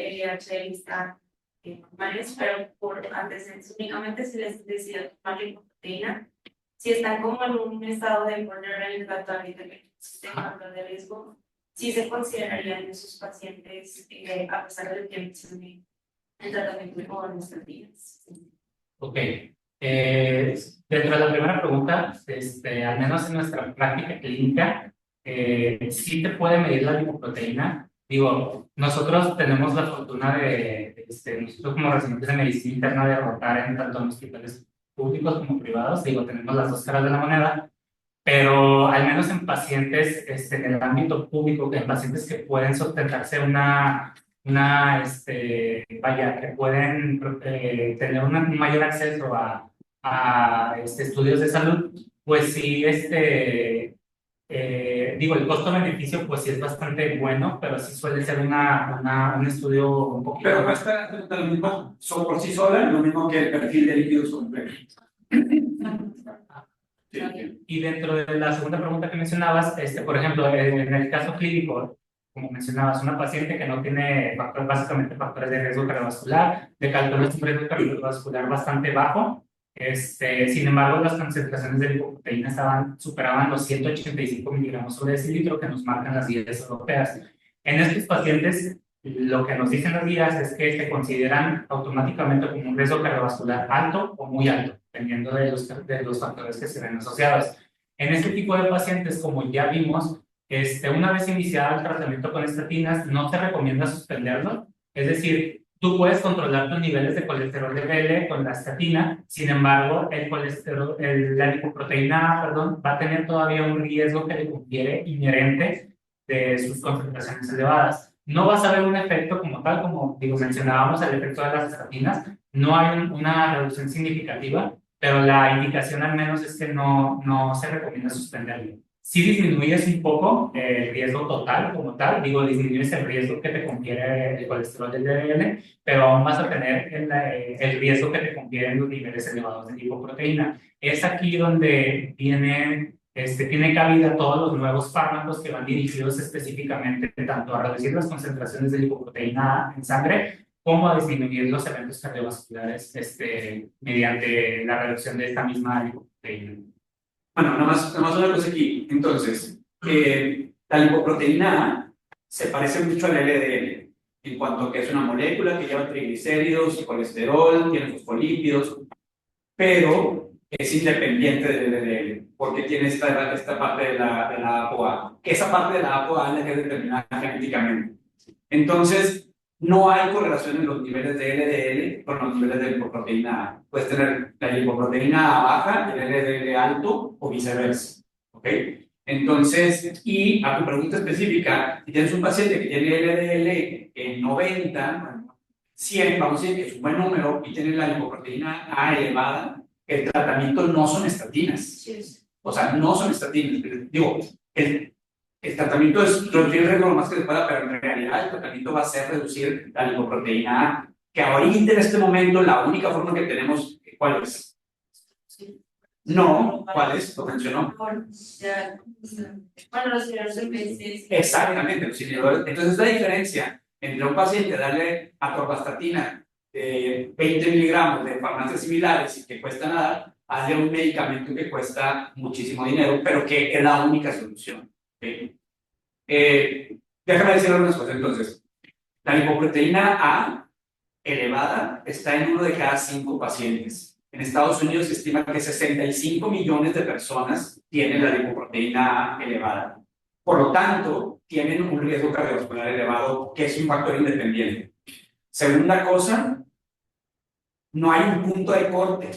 LDL están normales, pero por antecedentes únicamente se les decide tomar lipoproteína. Si están como en un estado de borderline inflamatorio de sistema de riesgo, sí se considerarían esos pacientes a pesar de que mencioné el tratamiento con estatinas. Ok. Dentro de la primera pregunta, al menos en nuestra práctica clínica, sí te puede medir la lipoproteína. Digo, nosotros tenemos la fortuna nosotros como residentes de medicina interna, de rotar en tanto en hospitales públicos como privados. Digo, tenemos las dos caras de la moneda, pero al menos en pacientes en el ámbito público, en pacientes que pueden sustentarse vaya, que pueden tener un mayor acceso a estudios de salud, pues sí, digo, el costo-beneficio pues sí es bastante bueno, pero sí suele ser un estudio un poquito... Pero cuesta lo mismo por sí sola, lo mismo que el perfil de líquidos complejo. Y dentro de la segunda pregunta que mencionabas, por ejemplo, en el caso clínico, como mencionabas, una paciente que no tiene básicamente factores de riesgo cardiovascular, de calcular un riesgo cardiovascular bastante bajo. Sin embargo, las concentraciones de lipoproteína superaban los 185 miligramos sobre decilitro que nos marcan las guías europeas. En estos pacientes, lo que nos dicen las guías es que se consideran automáticamente como un riesgo cardiovascular alto o muy alto, dependiendo de los factores que se ven asociados. En este tipo de pacientes, como ya vimos, una vez iniciado el tratamiento con estatinas, no se recomienda suspenderlo. Es decir, tú puedes controlar tus niveles de colesterol LDL con la estatina, sin embargo, la lipoproteína A, perdón, va a tener todavía un riesgo que le confiere inherente de sus concentraciones elevadas. No vas a ver un efecto como tal, como digo, mencionábamos el efecto de las estatinas, no hay una reducción significativa, pero la indicación al menos es que no se recomienda suspenderlo. Si disminuyes un poco el riesgo total como tal, digo, disminuyes el riesgo que te confiere el colesterol del LDL, pero aún vas a tener el riesgo que te confieren los niveles elevados de lipoproteína. Es aquí donde tiene cabida todos los nuevos fármacos que van dirigidos específicamente tanto a reducir las concentraciones de lipoproteína A en sangre como a disminuir los eventos cardiovasculares mediante la reducción de esta misma lipoproteína. Bueno, nada más una cosa aquí. Entonces, la lipoproteína A se parece mucho al LDL en cuanto a que es una molécula que lleva triglicéridos, colesterol, tiene fosfolípidos, pero es independiente del LDL porque tiene esta parte de la ApoA, que esa parte de la ApoA la que determinada genéticamente. Entonces, no hay correlación en los niveles de LDL con los niveles de lipoproteína A. Puedes tener la lipoproteína A baja y el LDL alto o viceversa. ¿Ok? Entonces, y a tu pregunta específica, si tienes un paciente que tiene LDL en 90, 100, vamos a decir que es un buen número, y tiene la lipoproteína A elevada, el tratamiento no son estatinas. O sea, no son estatinas. Digo, el tratamiento es reducir el riesgo lo más que se pueda, pero en realidad el tratamiento va a ser reducir la lipoproteína A, que ahorita en este momento la única forma que tenemos, ¿cuál es? No, ¿cuál es? Lo mencionó. Bueno, los inhibidores. Exactamente, los inhibidores. Entonces, la diferencia entre un paciente darle atorvastatina de 20 miligramos de farmacias similares y que cuesta nada, a un medicamento que cuesta muchísimo dinero, pero que es la única solución. ¿Okay? Déjame decir algunas cosas. Entonces, la lipoproteína A elevada está en 1 de cada 5 pacientes. En Estados Unidos se estima que 65 millones de personas tienen la lipoproteína A elevada. Por lo tanto, tienen un riesgo cardiovascular elevado, que es un factor independiente. Segunda cosa, no hay un punto de corte.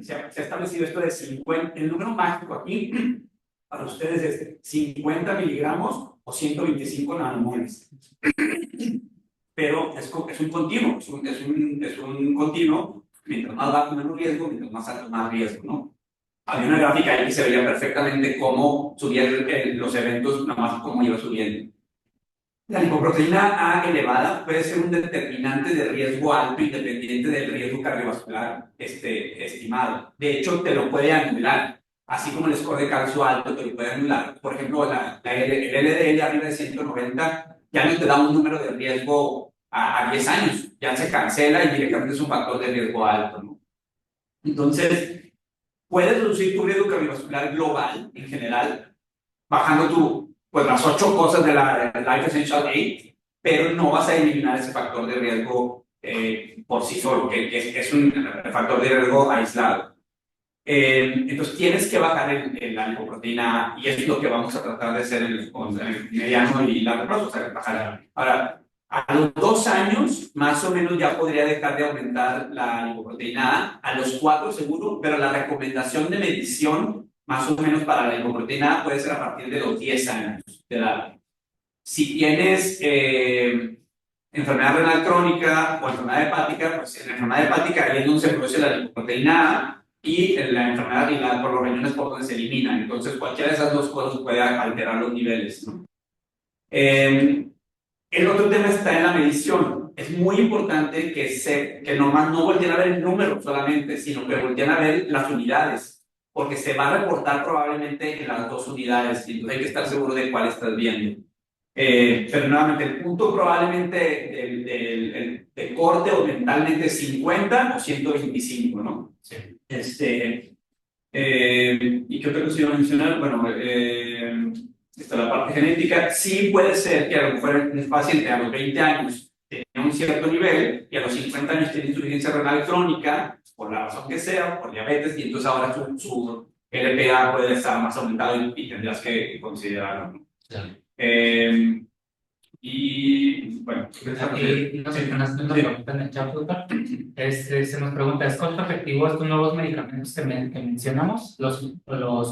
Se ha establecido esto de 50, el número mágico aquí para ustedes es 50 miligramos o 125 nanomoles. Pero es un continuo, es un continuo, mientras más bajo menos riesgo, mientras más alto más riesgo, ¿no? Había una gráfica ahí que se veía perfectamente cómo subían los eventos, nada más cómo iba subiendo. La lipoproteína A elevada puede ser un determinante de riesgo alto independiente del riesgo cardiovascular estimado. De hecho, te lo puede anular. Así como el score de calcio alto te lo puede anular. Por ejemplo, el LDL arriba de 190 ya no te da un número de riesgo a 10 años. Ya se cancela y directamente es un factor de riesgo alto, ¿no? Entonces, puedes reducir tu riesgo cardiovascular global en general, bajando pues las 8 cosas de la Life Essential 8, pero no vas a eliminar ese factor de riesgo por sí solo, que es un factor de riesgo aislado. Entonces tienes que bajar la lipoproteína A, y es lo que vamos a tratar de hacer en el mediano y largo plazo, o sea, bajar. Ahora, a los 2 años, más o menos ya podría dejar de aumentar la lipoproteína A, a los 4 seguro, pero la recomendación de medición, más o menos para la lipoproteína A, puede ser a partir de los 10 años de edad. Si tienes enfermedad renal crónica o enfermedad hepática, pues en la enfermedad hepática ahí es donde se produce la lipoproteína A, y en la enfermedad renal por los riñones por donde se eliminan. Entonces, cualquiera de esas dos cosas puede alterar los niveles, ¿no? El otro tema está en la medición. Es muy importante que nomás no volteen a ver el número solamente, sino que volteen a ver las unidades, porque se va a reportar probablemente en las 2 unidades, y entonces hay que estar seguro de cuál estás viendo. Pero nuevamente, el punto probablemente de corte o mentalmente es 50 o 125, ¿no? Sí. ¿Y qué otra cosa iba a mencionar? Bueno, está la parte genética. Sí puede ser que a lo mejor el paciente a los 20 años tenía un cierto nivel y a los 50 años tiene insuficiencia renal crónica, por la razón que sea, por diabetes, y entonces ahora su LPA puede estar más aumentado y tendrás que considerarlo, ¿no? Claro. Y bueno, Aquí nos preguntan en el chat, doctor. Se nos pregunta, ¿es costo efectivo estos nuevos medicamentos que mencionamos, los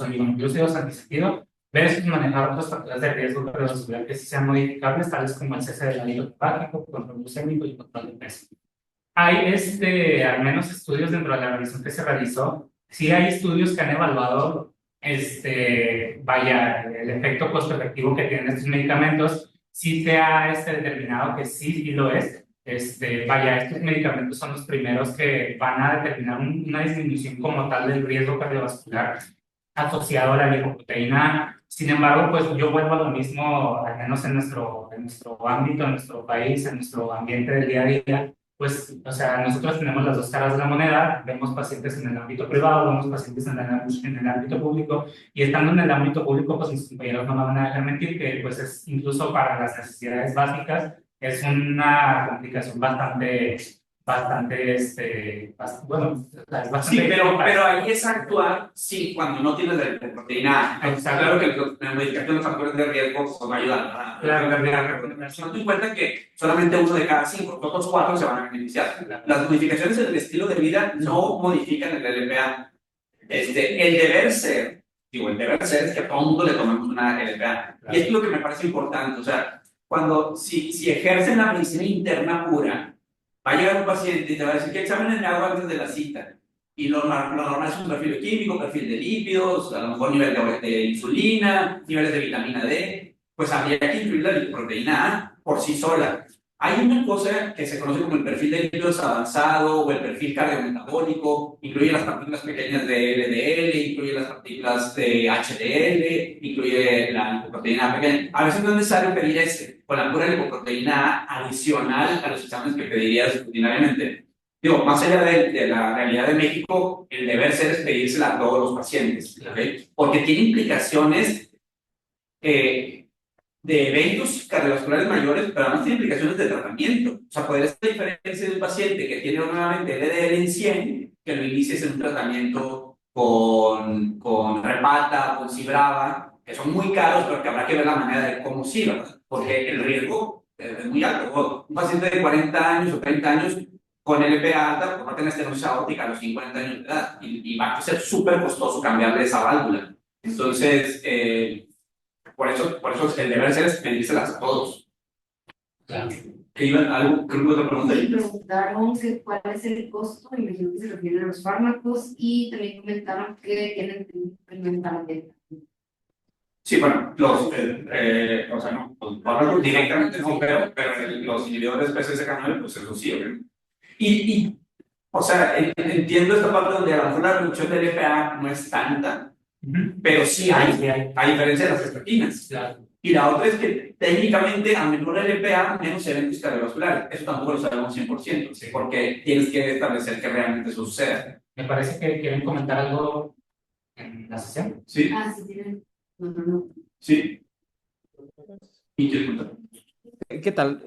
oligonucleósidos antisentido, versus manejar otros factores de riesgo cardiovascular que sí sean modificables, tales como el cese del anillo hepático, control glucémico y control de peso? Hay al menos estudios dentro de la revisión que se realizó, sí hay estudios que han evaluado vaya, el efecto costo efectivo que tienen estos medicamentos. Sí se ha determinado que sí, sí lo es. Vaya, estos medicamentos son los primeros que van a determinar una disminución como tal del riesgo cardiovascular asociado a la lipoproteína. Sin embargo, pues yo vuelvo a lo mismo, al menos en nuestro ámbito, en nuestro país, en nuestro ambiente del día a día. Pues, o sea, nosotros tenemos las dos caras de la moneda, vemos pacientes en el ámbito privado, vemos pacientes en el ámbito público, y estando en el ámbito público, pues mis compañeros no me van a dejar mentir que pues es incluso para las necesidades básicas, es una complicación bueno, es bastante... Sí, pero ahí es actuar, sí, cuando no tienes la proteína A. Entonces, claro que la modificación de factores de riesgo pues, va a ayudar. Claro. Teniendo en cuenta que solamente uno de cada 5, los otros 4 se van a beneficiar. Las modificaciones en el estilo de vida no modifican el LPA. El deber ser, el deber ser es que a todo mundo le tomemos una LPA. Y esto es lo que me parece importante, o sea, si ejercen la medicina interna pura, va a llegar un paciente y te va a decir qué exámenes me hago antes de la cita. Y lo normal es un perfil químico, perfil de lípidos, a lo mejor nivel de insulina, niveles de vitamina D. Pues habría que incluir la lipoproteína A por sí sola. Hay una cosa que se conoce como el perfil de lípidos avanzado o el perfil cardiometabólico, incluye las partículas pequeñas de LDL, incluye las partículas de HDL, incluye la lipoproteína pequeña. A veces no es necesario pedir con la pura lipoproteína adicional a los exámenes que pedirías rutinariamente. Digo, más allá de la realidad de México, el deber ser es pedírsela a todos los pacientes, ¿okay? Porque tiene implicaciones de eventos cardiovasculares mayores, pero además tiene implicaciones de tratamiento. O sea, podría ser la diferencia de un paciente que tiene nuevamente LDL en 100, que lo inicies en un tratamiento con Repata, con Cibrava, que son muy caros, pero que habrá que ver la manera de cómo sí, ¿verdad? Porque el riesgo es muy alto. Un paciente de 40 años o 30 años con LPA alta, pues va a tener estenosis aórtica a los 50 años de edad y va a ser súper costoso cambiarle esa válvula. Entonces, por eso el deber ser es pedírselas a todos. Claro. ¿Que iban algo? ¿Qué otra pregunta? Y preguntaron que cuál es el costo, imagino que se refiere a los fármacos, y también comentaron que tienen que implementar dieta. Sí, bueno, o sea, no, los fármacos directamente no, pero los inhibidores de PCSK9, pues eso sí, obviamente. O sea, entiendo esta parte donde a lo mejor la reducción del LPA no es tanta, pero sí hay, a diferencia de las estatinas. Claro. Y la otra es que técnicamente a menor LPA, menos eventos cardiovasculares. Eso tampoco lo sabemos 100%, ¿sí? Porque tienes que establecer que realmente eso suceda. Me parece que quieren comentar algo en la sesión. ¿Sí? Ah, sí, tienen. No. Sí. ¿Y qué pregunta? ¿Qué tal?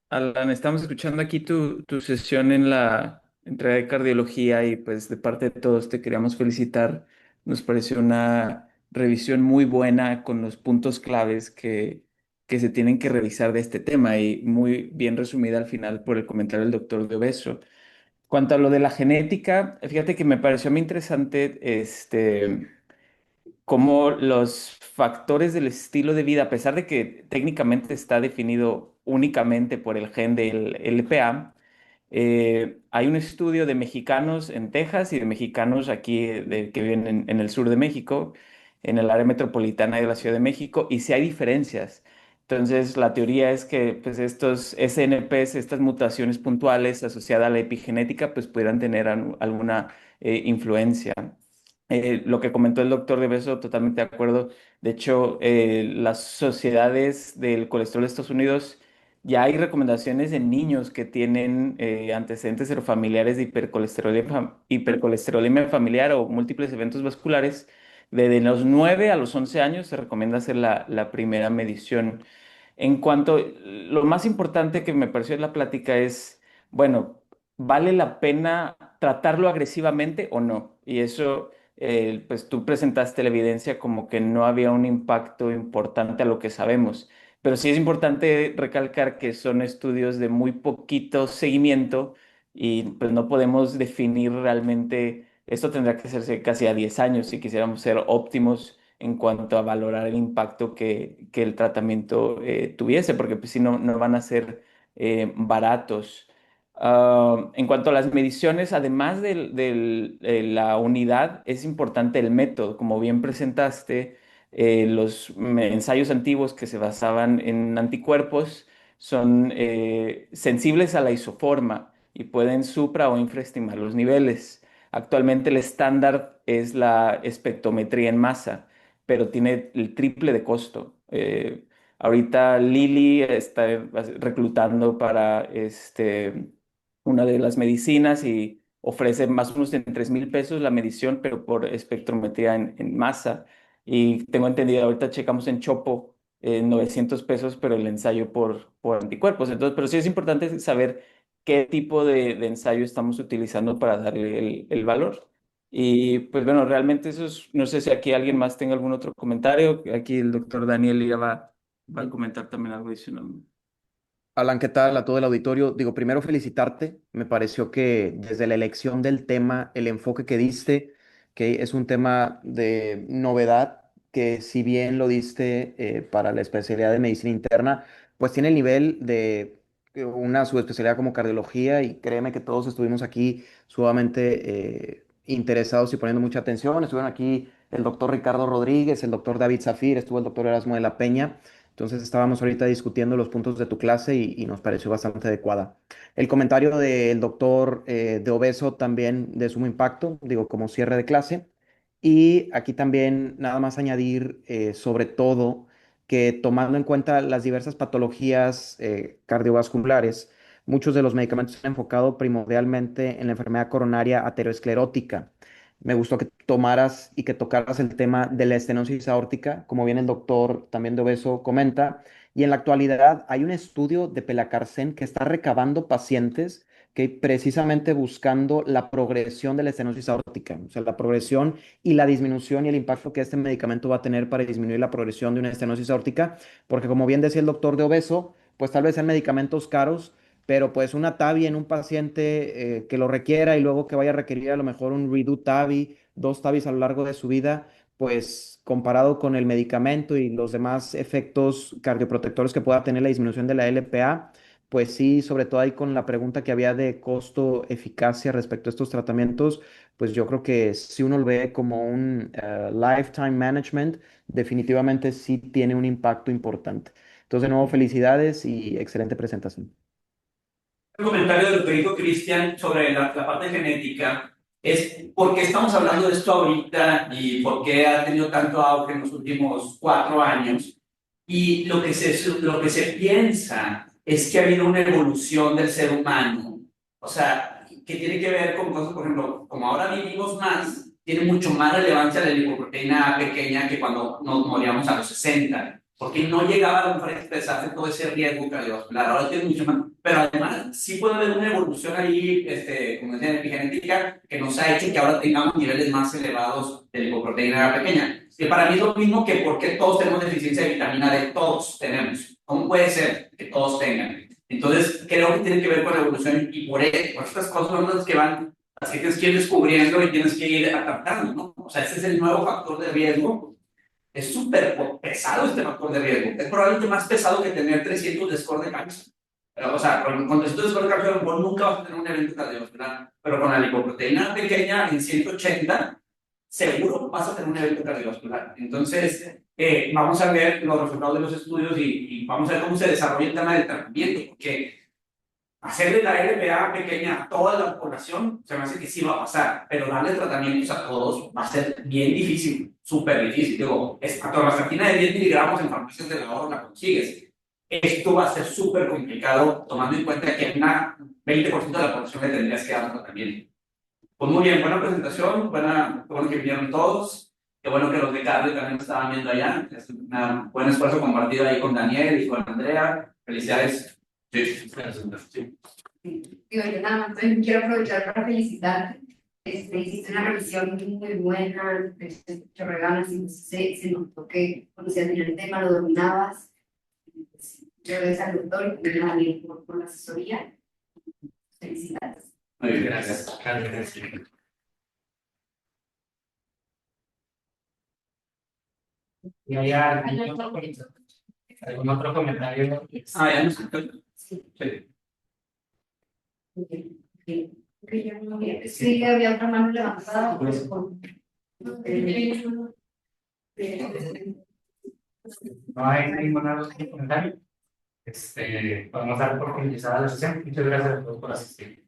Alan, estamos escuchando aquí tu sesión en la entrega de cardiología y pues de parte de todos te queríamos felicitar. Nos pareció una revisión muy buena con los puntos claves que se tienen que revisar de este tema y muy bien resumida al final por el comentario del doctor de Obeso. Cuanto a lo de la genética, fíjate que me pareció muy interesante cómo los factores del estilo de vida, a pesar de que técnicamente está definido únicamente por el gen del LPA, hay un estudio de mexicanos en Texas y de mexicanos aquí que viven en el sur de México, en el área metropolitana de la Ciudad de México, y sí hay diferencias. Entonces, la teoría es que pues, estos SNPs, estas mutaciones puntuales asociadas a la epigenética, pues pudieran tener alguna influencia. Lo que comentó el doctor de Beso, totalmente de acuerdo. De hecho, las sociedades del colesterol de Estados Unidos, ya hay recomendaciones en niños que tienen antecedentes serofamiliares de hipercolesterolemia familiar o múltiples eventos vasculares. Desde los 9 a los 11 años se recomienda hacer la primera medición. En cuanto, lo más importante que me pareció en la plática es, bueno, ¿vale la pena tratarlo agresivamente o no? Y eso pues tú presentaste la evidencia como que no había un impacto importante a lo que sabemos. Pero sí es importante recalcar que son estudios de muy poquito seguimiento y pues no podemos definir realmente, esto tendrá que hacerse casi a 10 años si quisiéramos ser óptimos en cuanto a valorar el impacto que el tratamiento tuviese, porque pues si no, no van a ser baratos. En cuanto a las mediciones, además de la unidad, es importante el método. Como bien presentaste, los ensayos antiguos que se basaban en anticuerpos son sensibles a la isoforma y pueden supra o infraestimar los niveles. Actualmente el estándar es la espectrometría en masa, pero tiene el triple de costo. Ahorita Lilly está reclutando para una de las medicinas y ofrece más o menos en 3,000 pesos la medición, pero por espectrometría en masa. Y tengo entendido, ahorita checamos en Chopo 900 pesos, pero el ensayo por anticuerpos. Entonces, pero sí es importante saber qué tipo de ensayo estamos utilizando para darle el valor. Y pues bueno, realmente eso es, no sé si aquí alguien más tenga algún otro comentario. Aquí el doctor Daniel ya va a comentar también algo adicional. Alan, ¿qué tal? A todo el auditorio. Digo, primero felicitarte. Me pareció que desde la elección del tema, el enfoque que diste, que es un tema de novedad, que si bien lo diste para la especialidad de medicina interna, pues tiene el nivel de una subespecialidad como cardiología y créeme que todos estuvimos aquí sumamente interesados y poniendo mucha atención. Estuvieron aquí el doctor Ricardo Rodríguez, el doctor David Zafir, estuvo el doctor Erasmo de la Peña. Entonces estábamos ahorita discutiendo los puntos de tu clase y nos pareció bastante adecuada. El comentario del doctor de Obeso también de sumo impacto, digo, como cierre de clase. Y aquí también nada más añadir sobre todo que tomando en cuenta las diversas patologías cardiovasculares, muchos de los medicamentos se han enfocado primordialmente en la enfermedad coronaria aterosclerótica. Me gustó que tomaras y que tocaras el tema de la estenosis aórtica, como bien el doctor también de Obeso comenta. Y en la actualidad hay un estudio de Pelacarsen que está recabando pacientes que precisamente buscando la progresión de la estenosis aórtica, o sea, la progresión y la disminución y el impacto que este medicamento va a tener para disminuir la progresión de una estenosis aórtica, porque como bien decía el doctor de Obeso, pues tal vez sean medicamentos caros, pero pues una TAVI en un paciente que lo requiera y luego que vaya a requerir a lo mejor un redo TAVI, dos TAVIs a lo largo de su vida, pues comparado con el medicamento y los demás efectos cardioprotectores que pueda tener la disminución de la LPA, pues sí, sobre todo ahí con la pregunta que había de costo-eficacia respecto a estos tratamientos, pues yo creo que si uno lo ve como un lifetime management, definitivamente sí tiene un impacto importante. Entonces, de nuevo, felicidades y excelente presentación. El comentario de lo que dijo Cristian sobre la parte genética es por qué estamos hablando de esto ahorita y por qué ha tenido tanto auge en los últimos 4 años. Y lo que se piensa es que ha habido una evolución del ser humano, o sea, que tiene que ver con cosas, por ejemplo, como ahora vivimos más, tiene mucho más relevancia la lipoproteína pequeña que cuando nos moríamos a los 60 porque no llegaba a lo mejor a expresarse todo ese riesgo cardiovascular. Ahora tiene mucho más, pero además sí puede haber una evolución ahí, como decía, epigenética, que nos ha hecho que ahora tengamos niveles más elevados de lipoproteína pequeña. Que para mí es lo mismo que porque todos tenemos deficiencia de vitamina D, todos tenemos. ¿Cómo puede ser que todos tengan? Entonces, creo que tiene que ver con la evolución y por estas cosas son las que van, las que tienes que ir descubriendo y tienes que ir adaptando, ¿no? O sea, ese es el nuevo factor de riesgo. Es súper pesado este factor de riesgo. Es probablemente más pesado que tener 300 de score de cáncer. Pero, o sea, con 300 de score de cáncer, a lo mejor nunca vas a tener un evento cardiovascular. Pero con la lipoproteína pequeña en 180, seguro vas a tener un evento cardiovascular. Entonces, vamos a ver los resultados de los estudios y vamos a ver cómo se desarrolla el tema del tratamiento. Porque hacerle la LPA pequeña a toda la población, se me hace que sí va a pasar, pero darle tratamientos a todos va a ser bien difícil, súper difícil. Digo, atorvastatina de 10 miligramos en farmacias del ahorro la consigues. Esto va a ser súper complicado, tomando en cuenta que una 20% de la población le tendrías que dar tratamiento. Pues muy bien, buena presentación, qué bueno que vinieron todos, qué bueno que los de Cardio también estaban viendo allá, es un buen esfuerzo compartido ahí con Daniel y con Andrea, felicidades. Sí, sí. Digo, yo nada más quiero aprovechar para felicitarte. Hiciste una revisión muy buena, mucho ganas, y se notó que conocías bien el tema, lo dominabas. Yo le al doctor y también a Daniel por la asesoría. Felicidades. Muy bien, Gracias. gracias. Gracias. ¿Y hay algún otro comentario? Ya no sé. Sí. Sí. Sí, había otra mano levantada, pues con. No hay ningún otro comentario. Podemos dar por finalizada la sesión. Muchas gracias a todos por asistir.